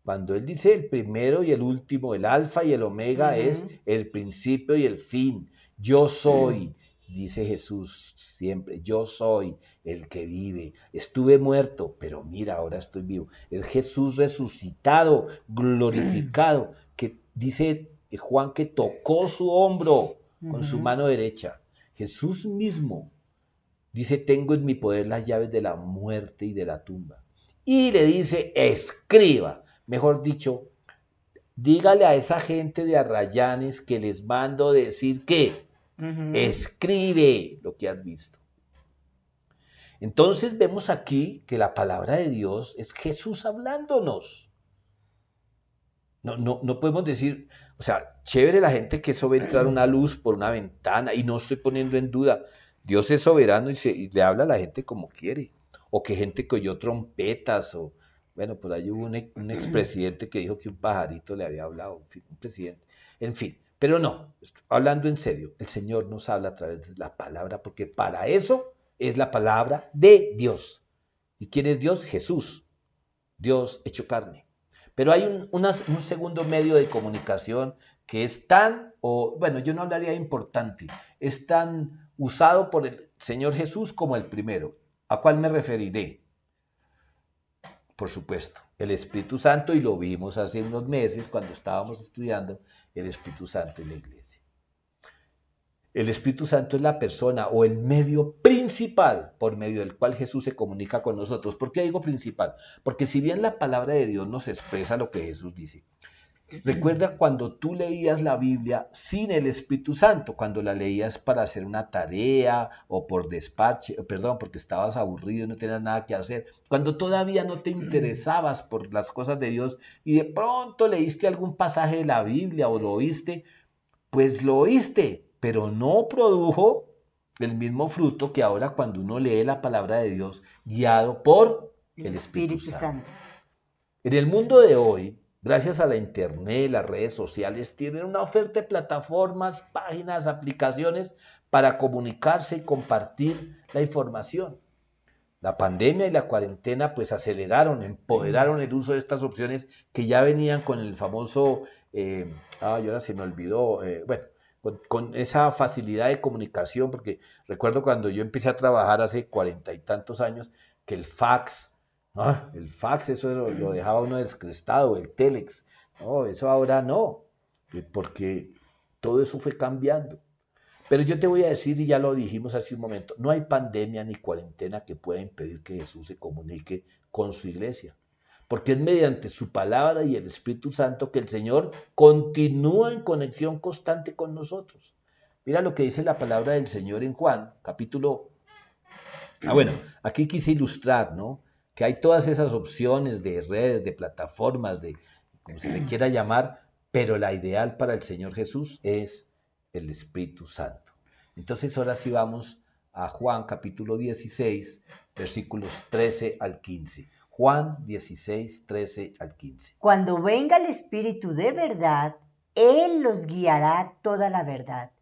Cuando él dice el primero y el último, el alfa y el omega, es el principio y el fin. Yo soy, dice Jesús siempre, yo soy el que vive. Estuve muerto, pero mira, ahora estoy vivo. Es Jesús resucitado, glorificado, que dice Juan que tocó su hombro con su mano derecha. Jesús mismo dice, tengo en mi poder las llaves de la muerte y de la tumba. Y le dice, escriba. Mejor dicho, dígale a esa gente de Arrayanes que les mando decir que escribe lo que has visto. Entonces vemos aquí que la palabra de Dios es Jesús hablándonos. No podemos decir, o sea, chévere la gente que eso ve entrar una luz por una ventana, y no estoy poniendo en duda, Dios es soberano y le habla a la gente como quiere, o que gente que oyó trompetas, o bueno, por ahí hubo un expresidente que dijo que un pajarito le había hablado, un presidente, en fin, pero no, hablando en serio, el Señor nos habla a través de la palabra, porque para eso es la palabra de Dios. ¿Y quién es Dios? Jesús, Dios hecho carne. Pero hay un segundo medio de comunicación que es tan, o bueno, yo no hablaría de importante, es tan usado por el Señor Jesús como el primero. ¿A cuál me referiré? Por supuesto, el Espíritu Santo, y lo vimos hace unos meses cuando estábamos estudiando el Espíritu Santo en la iglesia. El Espíritu Santo es la persona o el medio principal por medio del cual Jesús se comunica con nosotros. ¿Por qué digo principal? Porque si bien la palabra de Dios nos expresa lo que Jesús dice, recuerda cuando tú leías la Biblia sin el Espíritu Santo, cuando la leías para hacer una tarea o por despache, perdón, porque estabas aburrido y no tenías nada que hacer, cuando todavía no te interesabas por las cosas de Dios y de pronto leíste algún pasaje de la Biblia o lo oíste, pues lo oíste, pero no produjo el mismo fruto que ahora cuando uno lee la palabra de Dios guiado por el Espíritu Santo. En el mundo de hoy, gracias a la internet, las redes sociales, tienen una oferta de plataformas, páginas, aplicaciones para comunicarse y compartir la información. La pandemia y la cuarentena pues aceleraron, empoderaron el uso de estas opciones que ya venían con el famoso, ahora se me olvidó, bueno, con esa facilidad de comunicación, porque recuerdo cuando yo empecé a trabajar hace 40 y tantos años, que el fax, eso lo dejaba uno descrestado, el telex, no, eso ahora no, porque todo eso fue cambiando. Pero yo te voy a decir, y ya lo dijimos hace un momento, no hay pandemia ni cuarentena que pueda impedir que Jesús se comunique con su iglesia. Porque es mediante su palabra y el Espíritu Santo que el Señor continúa en conexión constante con nosotros. Mira lo que dice la palabra del Señor en Juan, capítulo... bueno, aquí quise ilustrar, ¿no? Que hay todas esas opciones de redes, de plataformas, de como se le quiera llamar, pero la ideal para el Señor Jesús es el Espíritu Santo. Entonces ahora sí vamos a Juan capítulo 16, versículos 13 al 15. Juan 16, 13 al 15. Cuando venga el Espíritu de verdad, Él los guiará a toda la verdad.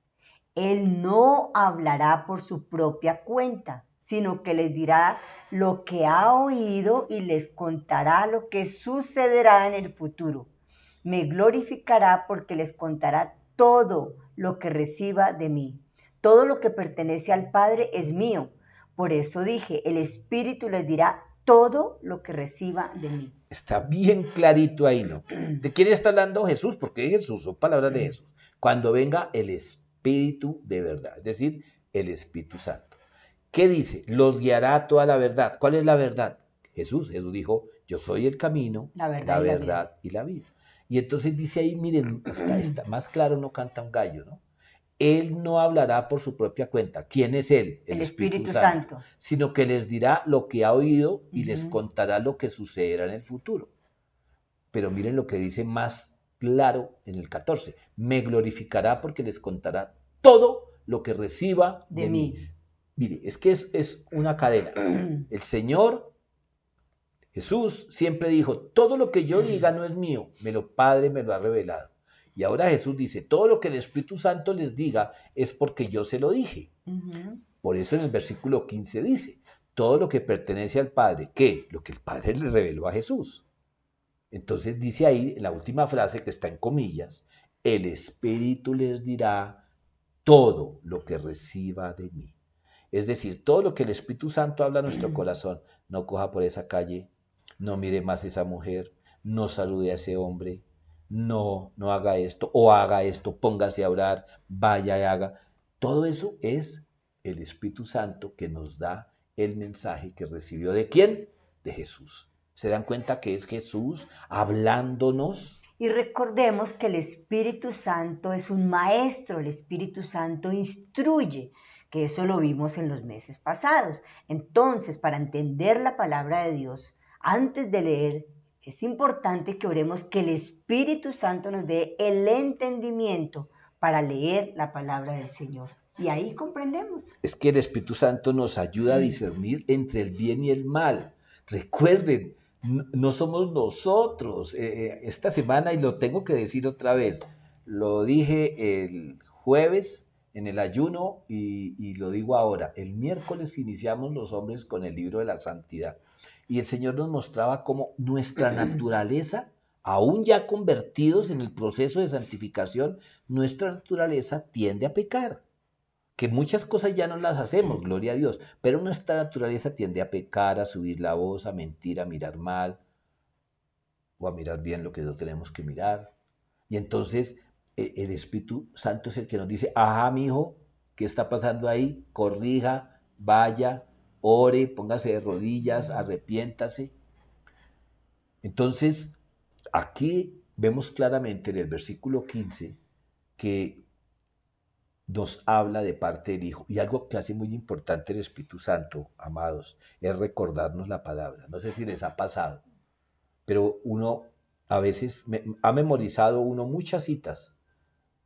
Él no hablará por su propia cuenta, sino que les dirá lo que ha oído y les contará lo que sucederá en el futuro. Me glorificará porque les contará todo lo que reciba de mí. Todo lo que pertenece al Padre es mío. Por eso dije, el Espíritu les dirá todo lo que reciba de mí. Está bien clarito ahí, ¿no? ¿De quién está hablando Jesús? Porque Jesús, son palabras de Jesús. Cuando venga el Espíritu de verdad, es decir, el Espíritu Santo. ¿Qué dice? Los guiará a toda la verdad. ¿Cuál es la verdad? Jesús dijo, yo soy el camino, la verdad y la vida. Y entonces dice ahí, miren, está más claro no canta un gallo, ¿no? Él no hablará por su propia cuenta. ¿Quién es Él? El Espíritu Santo. Sino que les dirá lo que ha oído y les contará lo que sucederá en el futuro. Pero miren lo que dice más claro en el 14. Me glorificará porque les contará todo lo que reciba de mí. Mire, es que es una cadena. El Señor Jesús siempre dijo, todo lo que yo diga no es mío, Padre me lo ha revelado. Y ahora Jesús dice, todo lo que el Espíritu Santo les diga es porque yo se lo dije. Por eso en el versículo 15 dice, todo lo que pertenece al Padre, ¿qué? Lo que el Padre le reveló a Jesús. Entonces dice ahí, en la última frase que está en comillas, el Espíritu les dirá todo lo que reciba de mí. Es decir, todo lo que el Espíritu Santo habla a nuestro corazón, no coja por esa calle, no mire más a esa mujer, no salude a ese hombre, no haga esto, o haga esto, póngase a orar, vaya y haga. Todo eso es el Espíritu Santo que nos da el mensaje que recibió ¿de quién? De Jesús. ¿Se dan cuenta que es Jesús hablándonos? Y recordemos que el Espíritu Santo es un maestro, el Espíritu Santo instruye, que eso lo vimos en los meses pasados. Entonces, para entender la palabra de Dios, antes de leer, es importante que oremos que el Espíritu Santo nos dé el entendimiento para leer la palabra del Señor. Y ahí comprendemos. Es que el Espíritu Santo nos ayuda a discernir entre el bien y el mal. Recuerden, no somos nosotros. Esta semana, y lo tengo que decir otra vez, lo dije el jueves en el ayuno y lo digo ahora. El miércoles iniciamos los hombres con el libro de la santidad. Y el Señor nos mostraba cómo nuestra naturaleza, aún ya convertidos en el proceso de santificación, nuestra naturaleza tiende a pecar. Que muchas cosas ya no las hacemos, gloria a Dios, pero nuestra naturaleza tiende a pecar, a subir la voz, a mentir, a mirar mal, o a mirar bien lo que no tenemos que mirar. Y entonces el Espíritu Santo es el que nos dice, ajá, mi hijo, ¿qué está pasando ahí? Corrija, vaya, ore, póngase de rodillas, arrepiéntase. Entonces, aquí vemos claramente en el versículo 15 que nos habla de parte del Hijo. Y algo que hace muy importante el Espíritu Santo, amados, es recordarnos la palabra. No sé si les ha pasado, pero uno a veces ha memorizado uno muchas citas,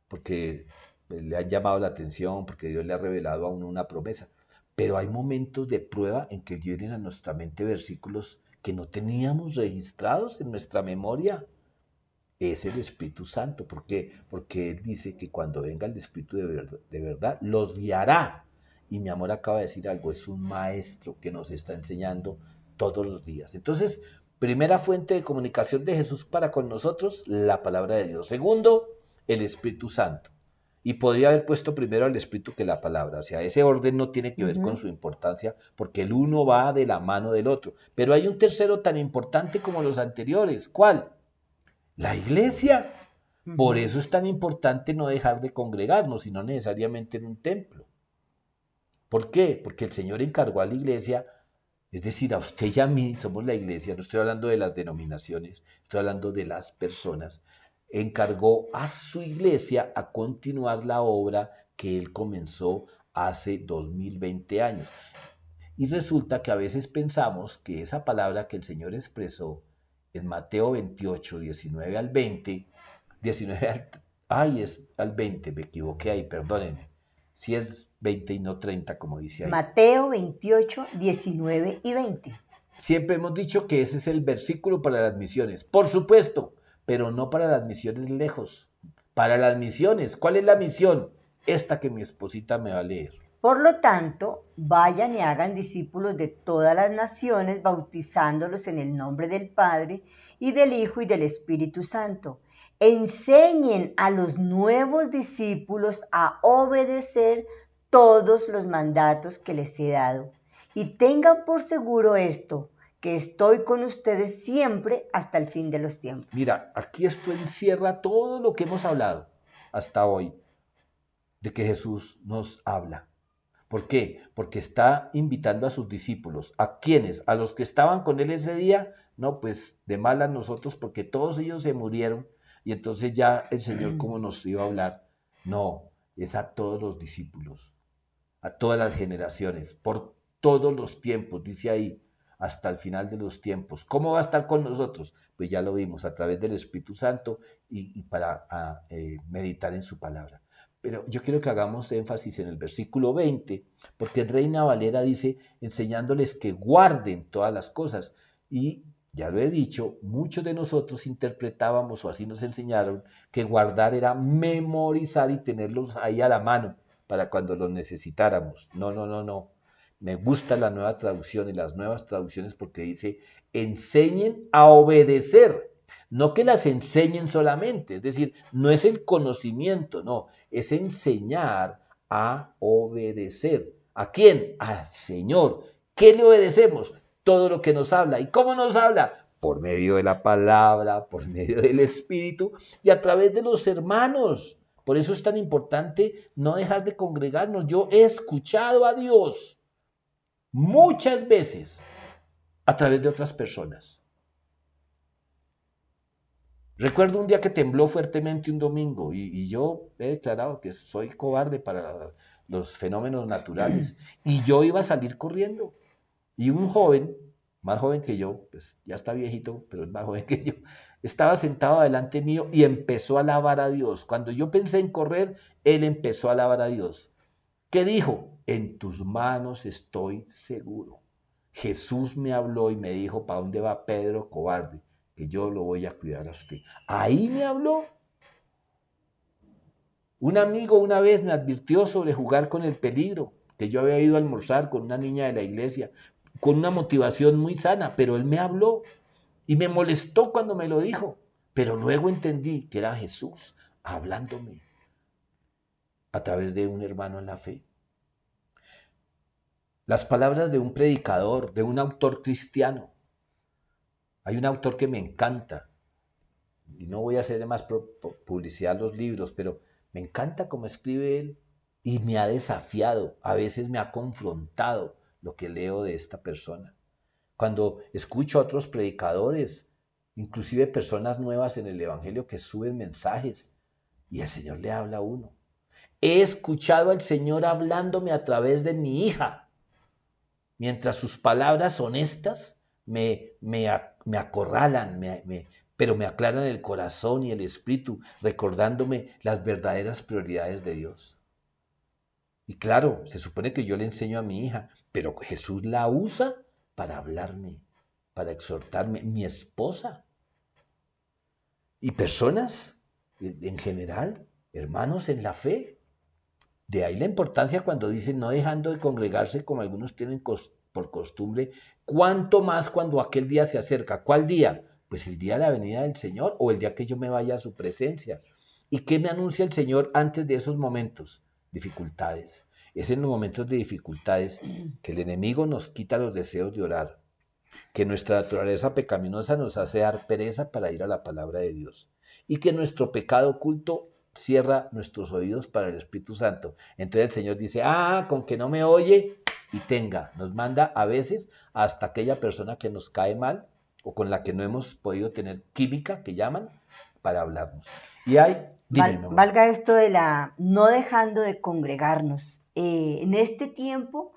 porque le han llamado la atención, porque Dios le ha revelado a uno una promesa. Pero hay momentos de prueba en que vienen a nuestra mente versículos que no teníamos registrados en nuestra memoria. Es el Espíritu Santo. ¿Por qué? Porque Él dice que cuando venga el Espíritu de verdad, los guiará. Y mi amor acaba de decir algo, es un maestro que nos está enseñando todos los días. Entonces, primera fuente de comunicación de Jesús para con nosotros, la palabra de Dios. Segundo, el Espíritu Santo. Y podría haber puesto primero al Espíritu que la palabra. O sea, ese orden no tiene que ver con su importancia, porque el uno va de la mano del otro. Pero hay un tercero tan importante como los anteriores. ¿Cuál? La iglesia. Por eso es tan importante no dejar de congregarnos, sino necesariamente en un templo. ¿Por qué? Porque el Señor encargó a la iglesia, es decir, a usted y a mí, somos la iglesia, no estoy hablando de las denominaciones, estoy hablando de las personas, encargó a su iglesia a continuar la obra que Él comenzó hace 2020 años. Y resulta que a veces pensamos que esa palabra que el Señor expresó en Mateo 28, 19 al 20, 19 al 20, me equivoqué ahí, perdónenme. Si es 20 y no 30, como dice ahí. Mateo 28, 19 y 20. Siempre hemos dicho que ese es el versículo para las misiones, por supuesto, pero no para las misiones lejos. Para las misiones, ¿cuál es la misión? Esta que mi esposita me va a leer. Por lo tanto, vayan y hagan discípulos de todas las naciones, bautizándolos en el nombre del Padre, y del Hijo, y del Espíritu Santo. Enseñen a los nuevos discípulos a obedecer todos los mandatos que les he dado. Y tengan por seguro esto, que estoy con ustedes siempre hasta el fin de los tiempos. Mira, aquí esto encierra todo lo que hemos hablado hasta hoy, de que Jesús nos habla. ¿Por qué? Porque está invitando a sus discípulos. ¿A quiénes? ¿A los que estaban con él ese día? No, pues de mal a nosotros, porque todos ellos se murieron y entonces ya el Señor cómo nos iba a hablar. No, es a todos los discípulos, a todas las generaciones, por todos los tiempos, dice ahí. hasta el final de los tiempos. ¿Cómo va a estar con nosotros? Pues ya lo vimos, a través del Espíritu Santo y para meditar en su palabra. Pero yo quiero que hagamos énfasis en el versículo 20, porque en Reina Valera dice, enseñándoles que guarden todas las cosas. Y ya lo he dicho, muchos de nosotros interpretábamos, o así nos enseñaron, que guardar era memorizar y tenerlos ahí a la mano para cuando los necesitáramos. No, no, no, no. Me gusta la nueva traducción y las nuevas traducciones porque dice, enseñen a obedecer. No que las enseñen solamente, es decir, no es el conocimiento, no, es enseñar a obedecer. ¿A quién? Al Señor. ¿Qué le obedecemos? Todo lo que nos habla. ¿Y cómo nos habla? Por medio de la palabra, por medio del Espíritu y a través de los hermanos. Por eso es tan importante no dejar de congregarnos. Yo he escuchado a Dios muchas veces a través de otras personas. Recuerdo un día que tembló fuertemente un domingo y yo he declarado que soy cobarde para los fenómenos naturales y yo iba a salir corriendo y un joven, más joven que yo, pues ya está viejito, pero es más joven que yo, estaba sentado delante mío y empezó a alabar a Dios. Cuando yo pensé en correr, él empezó a alabar a Dios. ¿Qué dijo? En tus manos estoy seguro. Jesús me habló y me dijo, ¿para dónde va Pedro, cobarde? Que yo lo voy a cuidar a usted. Ahí me habló. Un amigo una vez me advirtió sobre jugar con el peligro, que yo había ido a almorzar con una niña de la iglesia, con una motivación muy sana, pero él me habló y me molestó cuando me lo dijo, pero luego entendí que era Jesús hablándome a través de un hermano en la fe. Las palabras de un predicador, de un autor cristiano. Hay un autor que me encanta, y no voy a hacer más publicidad a los libros, pero me encanta cómo escribe él y me ha desafiado, a veces me ha confrontado lo que leo de esta persona. Cuando escucho a otros predicadores, inclusive personas nuevas en el Evangelio que suben mensajes y el Señor le habla a uno. He escuchado al Señor hablándome a través de mi hija, mientras sus palabras honestas me acorralan, pero me aclaran el corazón y el espíritu, recordándome las verdaderas prioridades de Dios. Y claro, se supone que yo le enseño a mi hija, pero Jesús la usa para hablarme, para exhortarme, mi esposa. Y personas en general, hermanos en la fe. De ahí la importancia cuando dicen no dejando de congregarse como algunos tienen por costumbre, cuánto más cuando aquel día se acerca. ¿Cuál día? Pues el día de la venida del Señor o el día que yo me vaya a su presencia. ¿Y qué me anuncia el Señor antes de esos momentos? Dificultades. Es en los momentos de dificultades que el enemigo nos quita los deseos de orar, que nuestra naturaleza pecaminosa nos hace dar pereza para ir a la palabra de Dios y que nuestro pecado oculto cierra nuestros oídos para el Espíritu Santo. Entonces el Señor dice, con que no me oye y tenga, nos manda a veces hasta aquella persona que nos cae mal o con la que no hemos podido tener química, que llaman, para hablarnos. Y hay, valga esto de la no dejando de congregarnos. En este tiempo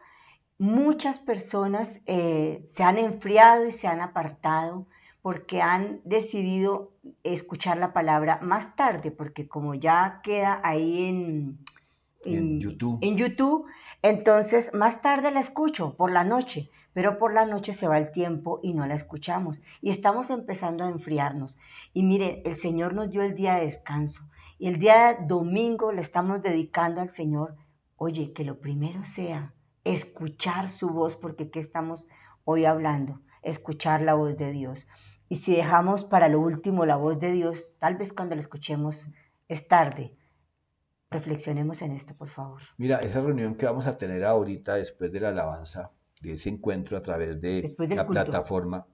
muchas personas se han enfriado y se han apartado porque han decidido escuchar la palabra más tarde, porque como ya queda ahí en YouTube, entonces más tarde la escucho por la noche, pero por la noche se va el tiempo y no la escuchamos y estamos empezando a enfriarnos. Y mire, el Señor nos dio el día de descanso y el día domingo le estamos dedicando al Señor. Oye, que lo primero sea escuchar su voz, porque ¿qué estamos hoy hablando? Escuchar la voz de Dios. Y si dejamos para lo último la voz de Dios, tal vez cuando la escuchemos es tarde. Reflexionemos en esto, por favor. Mira, esa reunión que vamos a tener ahorita después de la alabanza, de ese encuentro a través de la plataforma,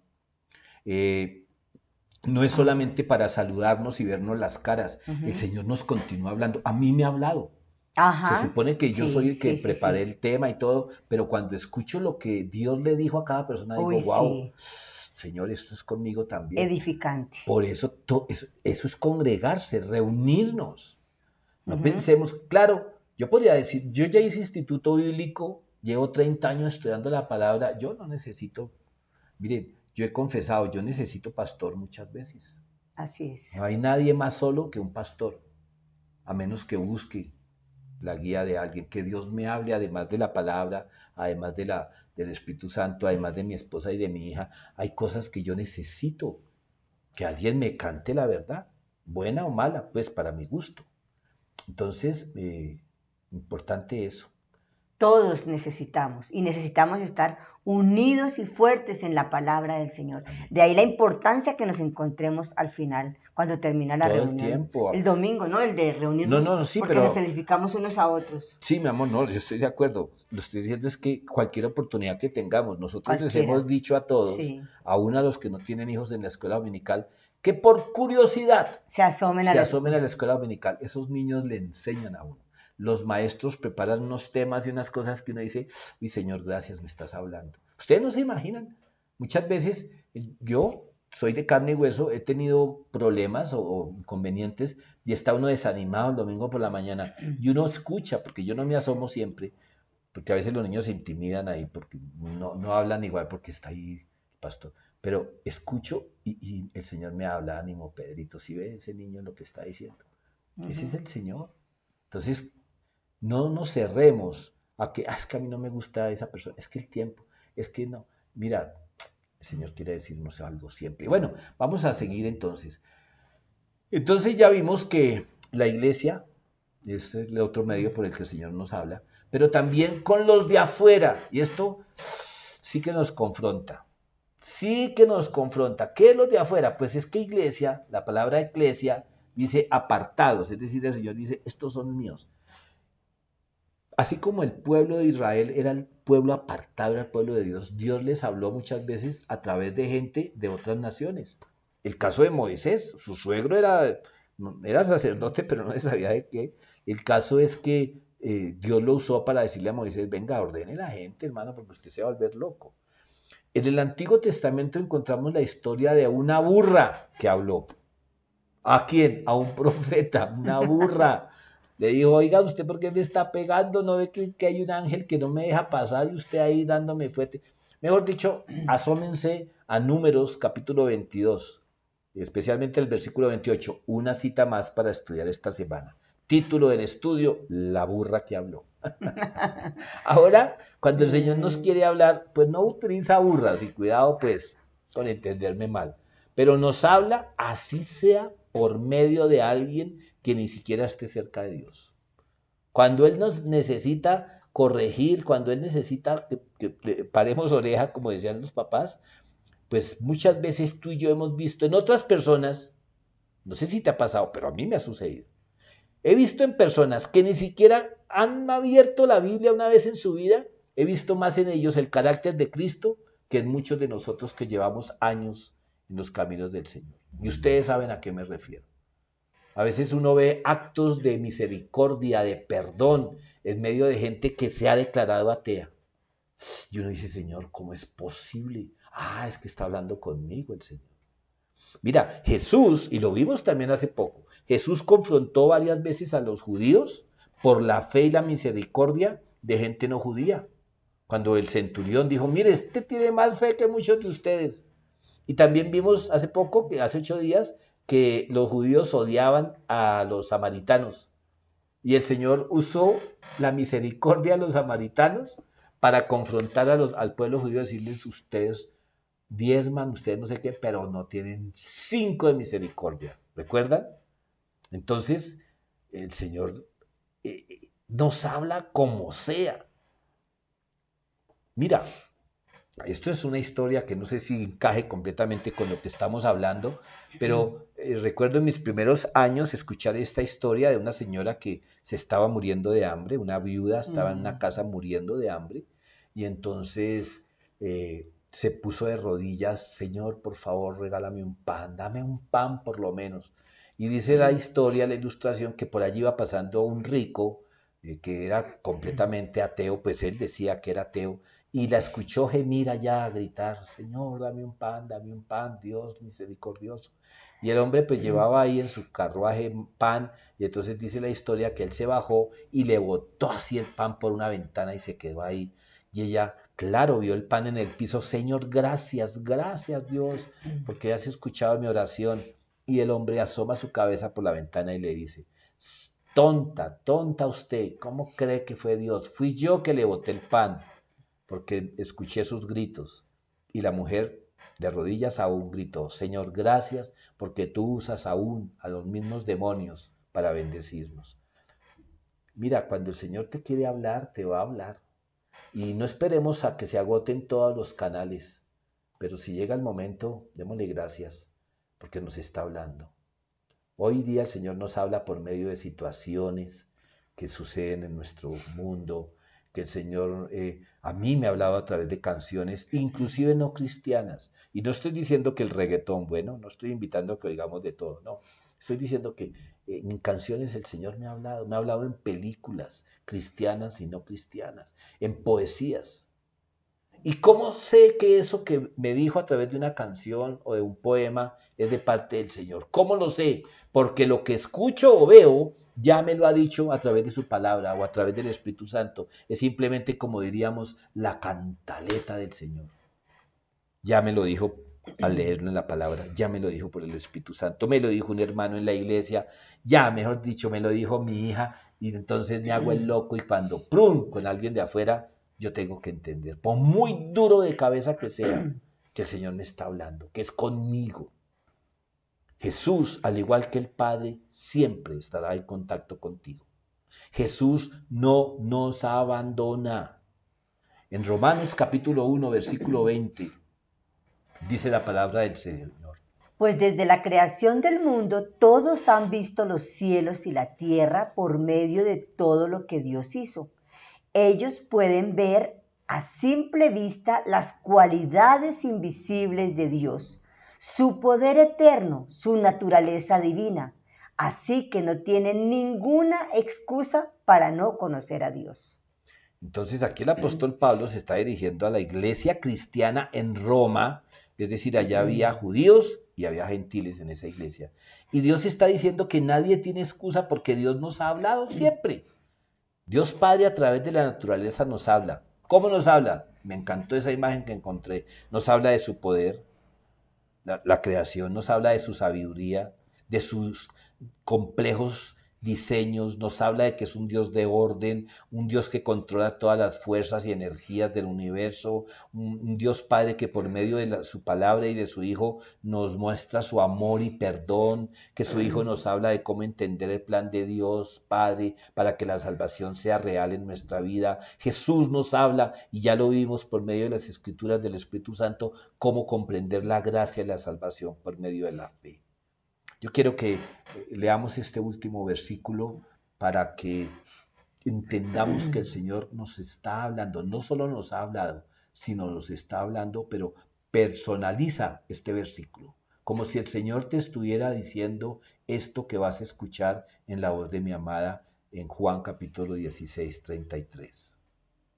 no es solamente para saludarnos y vernos las caras. El Señor nos continúa hablando. A mí me ha hablado. Se supone que yo soy el que preparé el tema y todo, pero cuando escucho lo que Dios le dijo a cada persona, digo, wow, Señor, esto es conmigo también. Edificante. Por eso, eso es congregarse, reunirnos. No pensemos, claro, yo podría decir, yo ya hice instituto bíblico, llevo 30 años estudiando la palabra, yo no necesito Miren, yo he confesado, yo necesito pastor muchas veces. Así es. No hay nadie más solo que un pastor, a menos que busque la guía de alguien, que Dios me hable además de la palabra, además del Espíritu Santo, además de mi esposa y de mi hija. Hay cosas que yo necesito, que alguien me cante la verdad, buena o mala, pues para mi gusto. Entonces, importante eso. Todos necesitamos y necesitamos estar unidos y fuertes en la palabra del Señor. De ahí la importancia que nos encontremos al final, cuando termina la Todo el reunión. tiempo. El domingo, ¿no? El de No, reunirnos no, sí, porque nos pero edificamos unos a otros. sí, mi amor, no, yo estoy de acuerdo. Lo estoy diciendo es que cualquier oportunidad que tengamos, nosotros les hemos Cualquiera. dicho a todos, Sí. aún a los que no tienen hijos en la escuela dominical, que por curiosidad Se asomen a se la asomen a escuela. la escuela dominical. Esos niños le enseñan a uno. Los maestros preparan unos temas y unas cosas que uno dice, mi Señor, gracias, me estás hablando. Ustedes no se imaginan. Muchas veces yo soy de carne y hueso, he tenido problemas o inconvenientes y está uno desanimado el domingo por la mañana y uno escucha, porque yo no me asomo siempre, porque a veces los niños se intimidan ahí, porque no hablan igual porque está ahí el pastor. Pero escucho y el Señor me habla, ánimo, Pedrito, si ve ese niño lo que está diciendo. Ese es el Señor. Entonces, no nos cerremos a que, es que a mí no me gusta esa persona, es que el tiempo, es que no. Mira, el Señor quiere decirnos algo siempre. Bueno, vamos a seguir entonces. Entonces ya vimos que la iglesia es el otro medio por el que el Señor nos habla, pero también con los de afuera. Y esto sí que nos confronta. Sí que nos confronta. ¿Qué es los de afuera? Pues es que iglesia, la palabra iglesia dice apartados, es decir, el Señor dice, estos son míos. Así como el pueblo de Israel era el pueblo apartado, era el pueblo de Dios, Dios les habló muchas veces a través de gente de otras naciones. El caso de Moisés, su suegro era sacerdote, pero no se sabía de qué. El caso es que Dios lo usó para decirle a Moisés, venga, ordene la gente, hermano, porque usted se va a volver loco. En el Antiguo Testamento encontramos la historia de una burra que habló. ¿A quién? A un profeta, una burra. Le dijo, oiga, ¿usted por qué me está pegando? ¿No ve que hay un ángel que no me deja pasar y usted ahí dándome fuerte? Mejor dicho, asómense a Números capítulo 22, especialmente el versículo 28, una cita más para estudiar esta semana. Título del estudio, La burra que habló. Ahora, cuando el Señor nos quiere hablar, pues no utiliza burras y cuidado pues con entenderme mal, pero nos habla así sea por medio de alguien que ni siquiera esté cerca de Dios. Cuando Él nos necesita corregir, cuando Él necesita que paremos oreja, como decían los papás, pues muchas veces tú y yo hemos visto en otras personas, no sé si te ha pasado, pero a mí me ha sucedido. He visto en personas que ni siquiera han abierto la Biblia una vez en su vida, he visto más en ellos el carácter de Cristo que en muchos de nosotros que llevamos años en los caminos del Señor. Y ustedes saben a qué me refiero. A veces uno ve actos de misericordia, de perdón, en medio de gente que se ha declarado atea. Y uno dice, Señor, ¿cómo es posible? Es que está hablando conmigo el Señor. Mira, Jesús, y lo vimos también hace poco, Jesús confrontó varias veces a los judíos por la fe y la misericordia de gente no judía. Cuando el centurión dijo, mire, este tiene más fe que muchos de ustedes. Y también vimos hace poco, que hace 8 días, que los judíos odiaban a los samaritanos. Y el Señor usó la misericordia de los samaritanos para confrontar al pueblo judío y decirles, ustedes diezman, ustedes no sé qué, pero no tienen 5 de misericordia. ¿Recuerdan? Entonces, el Señor nos habla como sea. Mira, esto es una historia que no sé si encaje completamente con lo que estamos hablando, pero recuerdo en mis primeros años escuchar esta historia de una señora que se estaba muriendo de hambre, una viuda estaba en una casa muriendo de hambre, y entonces se puso de rodillas, Señor, por favor, regálame un pan, dame un pan por lo menos. Y dice la historia, la ilustración, que por allí iba pasando un rico que era completamente ateo, pues él decía que era ateo, y la escuchó gemir allá, gritar, Señor, dame un pan, Dios misericordioso. Y el hombre pues llevaba ahí en su carruaje pan, y entonces dice la historia que él se bajó y le botó así el pan por una ventana y se quedó ahí. Y ella, claro, vio el pan en el piso. Señor, gracias, gracias Dios, porque has escuchado mi oración. Y el hombre asoma su cabeza por la ventana y le dice, tonta, tonta usted, ¿cómo cree que fue Dios? Fui yo que le boté el pan, porque escuché sus gritos. Y la mujer de rodillas aún gritó, Señor, gracias, porque tú usas aún a los mismos demonios para bendecirnos. Mira, cuando el Señor te quiere hablar, te va a hablar. Y no esperemos a que se agoten todos los canales, pero si llega el momento, démosle gracias, porque nos está hablando. Hoy día el Señor nos habla por medio de situaciones que suceden en nuestro mundo, que el Señor a mí me ha hablado a través de canciones, inclusive no cristianas. Y no estoy diciendo que el reggaetón, bueno, no estoy invitando a que oigamos de todo, no. Estoy diciendo que en canciones el Señor me ha hablado en películas cristianas y no cristianas, en poesías. ¿Y cómo sé que eso que me dijo a través de una canción o de un poema es de parte del Señor? ¿Cómo lo sé? Porque lo que escucho o veo ya me lo ha dicho a través de su palabra o a través del Espíritu Santo. Es simplemente como diríamos la cantaleta del Señor. Ya me lo dijo al leerlo en la palabra, ya me lo dijo por el Espíritu Santo, me lo dijo un hermano en la iglesia, ya mejor dicho, me lo dijo mi hija, y entonces me hago el loco y cuando ¡prum! Con alguien de afuera, yo tengo que entender, por muy duro de cabeza que sea, que el Señor me está hablando, que es conmigo. Jesús, al igual que el Padre, siempre estará en contacto contigo. Jesús no nos abandona. En Romanos capítulo 1, versículo 20, dice la palabra del Señor. Pues desde la creación del mundo todos han visto los cielos y la tierra por medio de todo lo que Dios hizo. Ellos pueden ver a simple vista las cualidades invisibles de Dios, su poder eterno, su naturaleza divina. Así que no tienen ninguna excusa para no conocer a Dios. Entonces aquí el apóstol Pablo se está dirigiendo a la iglesia cristiana en Roma, es decir, allá había judíos y había gentiles en esa iglesia. Y Dios está diciendo que nadie tiene excusa porque Dios nos ha hablado siempre. Dios Padre a través de la naturaleza nos habla. ¿Cómo nos habla? Me encantó esa imagen que encontré. Nos habla de su poder, la creación, nos habla de su sabiduría, de sus complejos diseños, nos habla de que es un Dios de orden, un Dios que controla todas las fuerzas y energías del universo, un Dios Padre que por medio de su palabra y de su Hijo nos muestra su amor y perdón, que su Hijo nos habla de cómo entender el plan de Dios Padre para que la salvación sea real en nuestra vida. Jesús nos habla, y ya lo vimos por medio de las escrituras del Espíritu Santo, cómo comprender la gracia y la salvación por medio de la fe. Yo quiero que leamos este último versículo para que entendamos que el Señor nos está hablando, no solo nos ha hablado, sino nos está hablando, pero personaliza este versículo, como si el Señor te estuviera diciendo esto que vas a escuchar en la voz de mi amada en Juan capítulo 16, 33.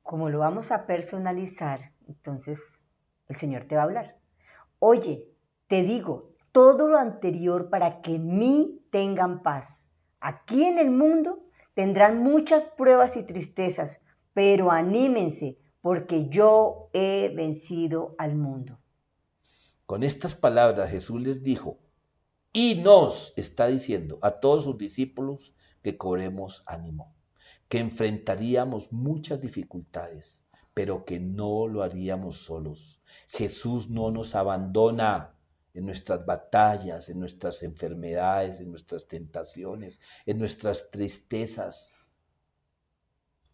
Como lo vamos a personalizar, entonces el Señor te va a hablar. Oye, te digo todo lo anterior para que en mí tengan paz. Aquí en el mundo tendrán muchas pruebas y tristezas, pero anímense porque yo he vencido al mundo. Con estas palabras Jesús les dijo, y nos está diciendo a todos sus discípulos que cobremos ánimo, que enfrentaríamos muchas dificultades, pero que no lo haríamos solos. Jesús no nos abandona en nuestras batallas, en nuestras enfermedades, en nuestras tentaciones, en nuestras tristezas.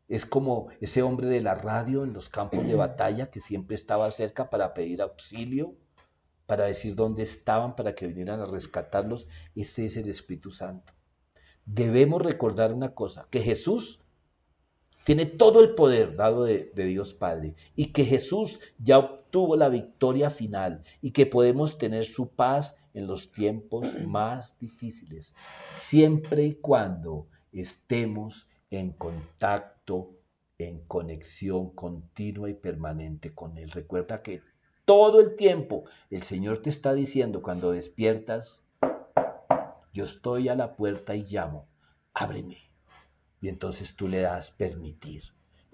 Es como ese hombre de la radio en los campos de batalla que siempre estaba cerca para pedir auxilio, para decir dónde estaban, para que vinieran a rescatarlos. Ese es el Espíritu Santo. Debemos recordar una cosa, que Jesús tiene todo el poder dado de Dios Padre y que Jesús ya obtuvo la victoria final y que podemos tener su paz en los tiempos más difíciles, siempre y cuando estemos en contacto, en conexión continua y permanente con Él. Recuerda que todo el tiempo el Señor te está diciendo cuando despiertas, yo estoy a la puerta y llamo, ábreme. Y entonces tú le das permitir.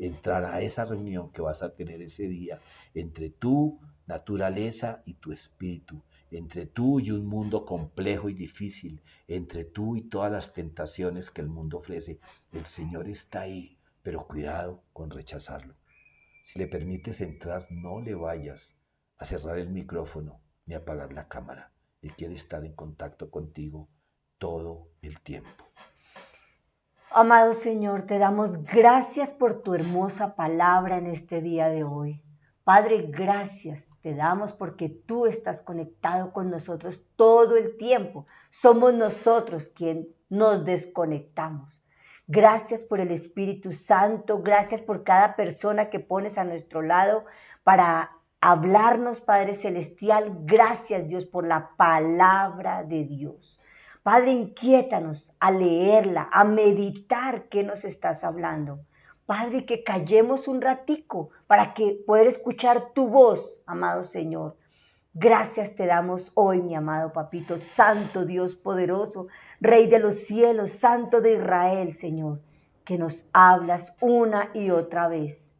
entrar a esa reunión que vas a tener ese día entre tu naturaleza y tu espíritu, entre tú y un mundo complejo y difícil, entre tú y todas las tentaciones que el mundo ofrece. El Señor está ahí, pero cuidado con rechazarlo. Si le permites entrar, no le vayas a cerrar el micrófono ni a apagar la cámara. Él quiere estar en contacto contigo todo el tiempo. Amado Señor, te damos gracias por tu hermosa palabra en este día de hoy. Padre, gracias te damos porque tú estás conectado con nosotros todo el tiempo. Somos nosotros quien nos desconectamos. Gracias por el Espíritu Santo, gracias por cada persona que pones a nuestro lado para hablarnos, Padre Celestial. Gracias, Dios, por la palabra de Dios. Padre, inquiétanos a leerla, a meditar qué nos estás hablando. Padre, que callemos un ratico para que poder escuchar tu voz, amado Señor. Gracias te damos hoy, mi amado Papito, Santo Dios poderoso, Rey de los cielos, Santo de Israel, Señor, que nos hablas una y otra vez.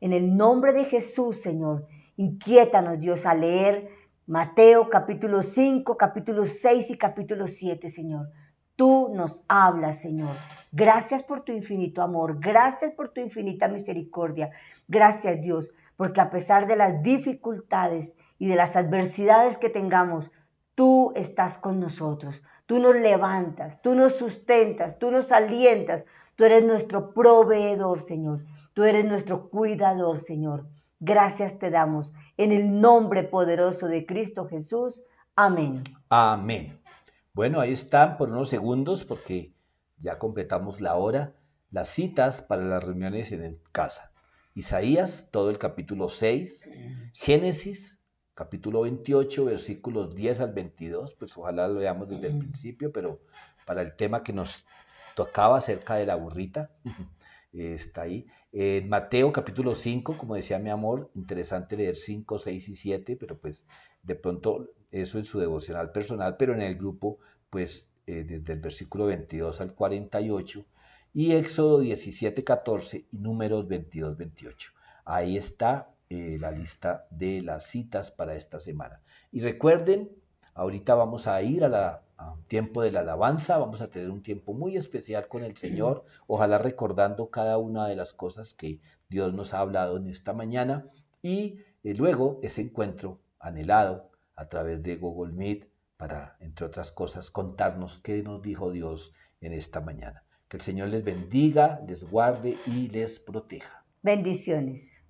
En el nombre de Jesús, Señor, inquiétanos, Dios, a leer Mateo capítulo 5, capítulo 6 y capítulo 7, Señor. Tú nos hablas, Señor. Gracias por tu infinito amor. Gracias por tu infinita misericordia. Gracias, Dios, porque a pesar de las dificultades y de las adversidades que tengamos, tú estás con nosotros. Tú nos levantas, tú nos sustentas, tú nos alientas. Tú eres nuestro proveedor, Señor. Tú eres nuestro cuidador, Señor. Gracias te damos en el nombre poderoso de Cristo Jesús. Amén. Amén. Bueno, ahí están por unos segundos porque ya completamos la hora, las citas para las reuniones en casa. Isaías, todo el capítulo 6, Génesis, capítulo 28, versículos 10 al 22, pues ojalá lo veamos desde el principio, pero para el tema que nos tocaba acerca de la burrita, está ahí. En Mateo capítulo 5, como decía mi amor, interesante leer 5, 6 y 7, pero pues de pronto eso en su devocional personal, pero en el grupo, pues desde el versículo 22 al 48, y Éxodo 17, 14 y Números 22, 28. Ahí está la lista de las citas para esta semana. Y recuerden, ahorita vamos a ir a un tiempo de la alabanza, vamos a tener un tiempo muy especial con el Señor, ojalá recordando cada una de las cosas que Dios nos ha hablado en esta mañana, y luego ese encuentro anhelado a través de Google Meet para, entre otras cosas, contarnos qué nos dijo Dios en esta mañana. Que el Señor les bendiga, les guarde y les proteja. Bendiciones.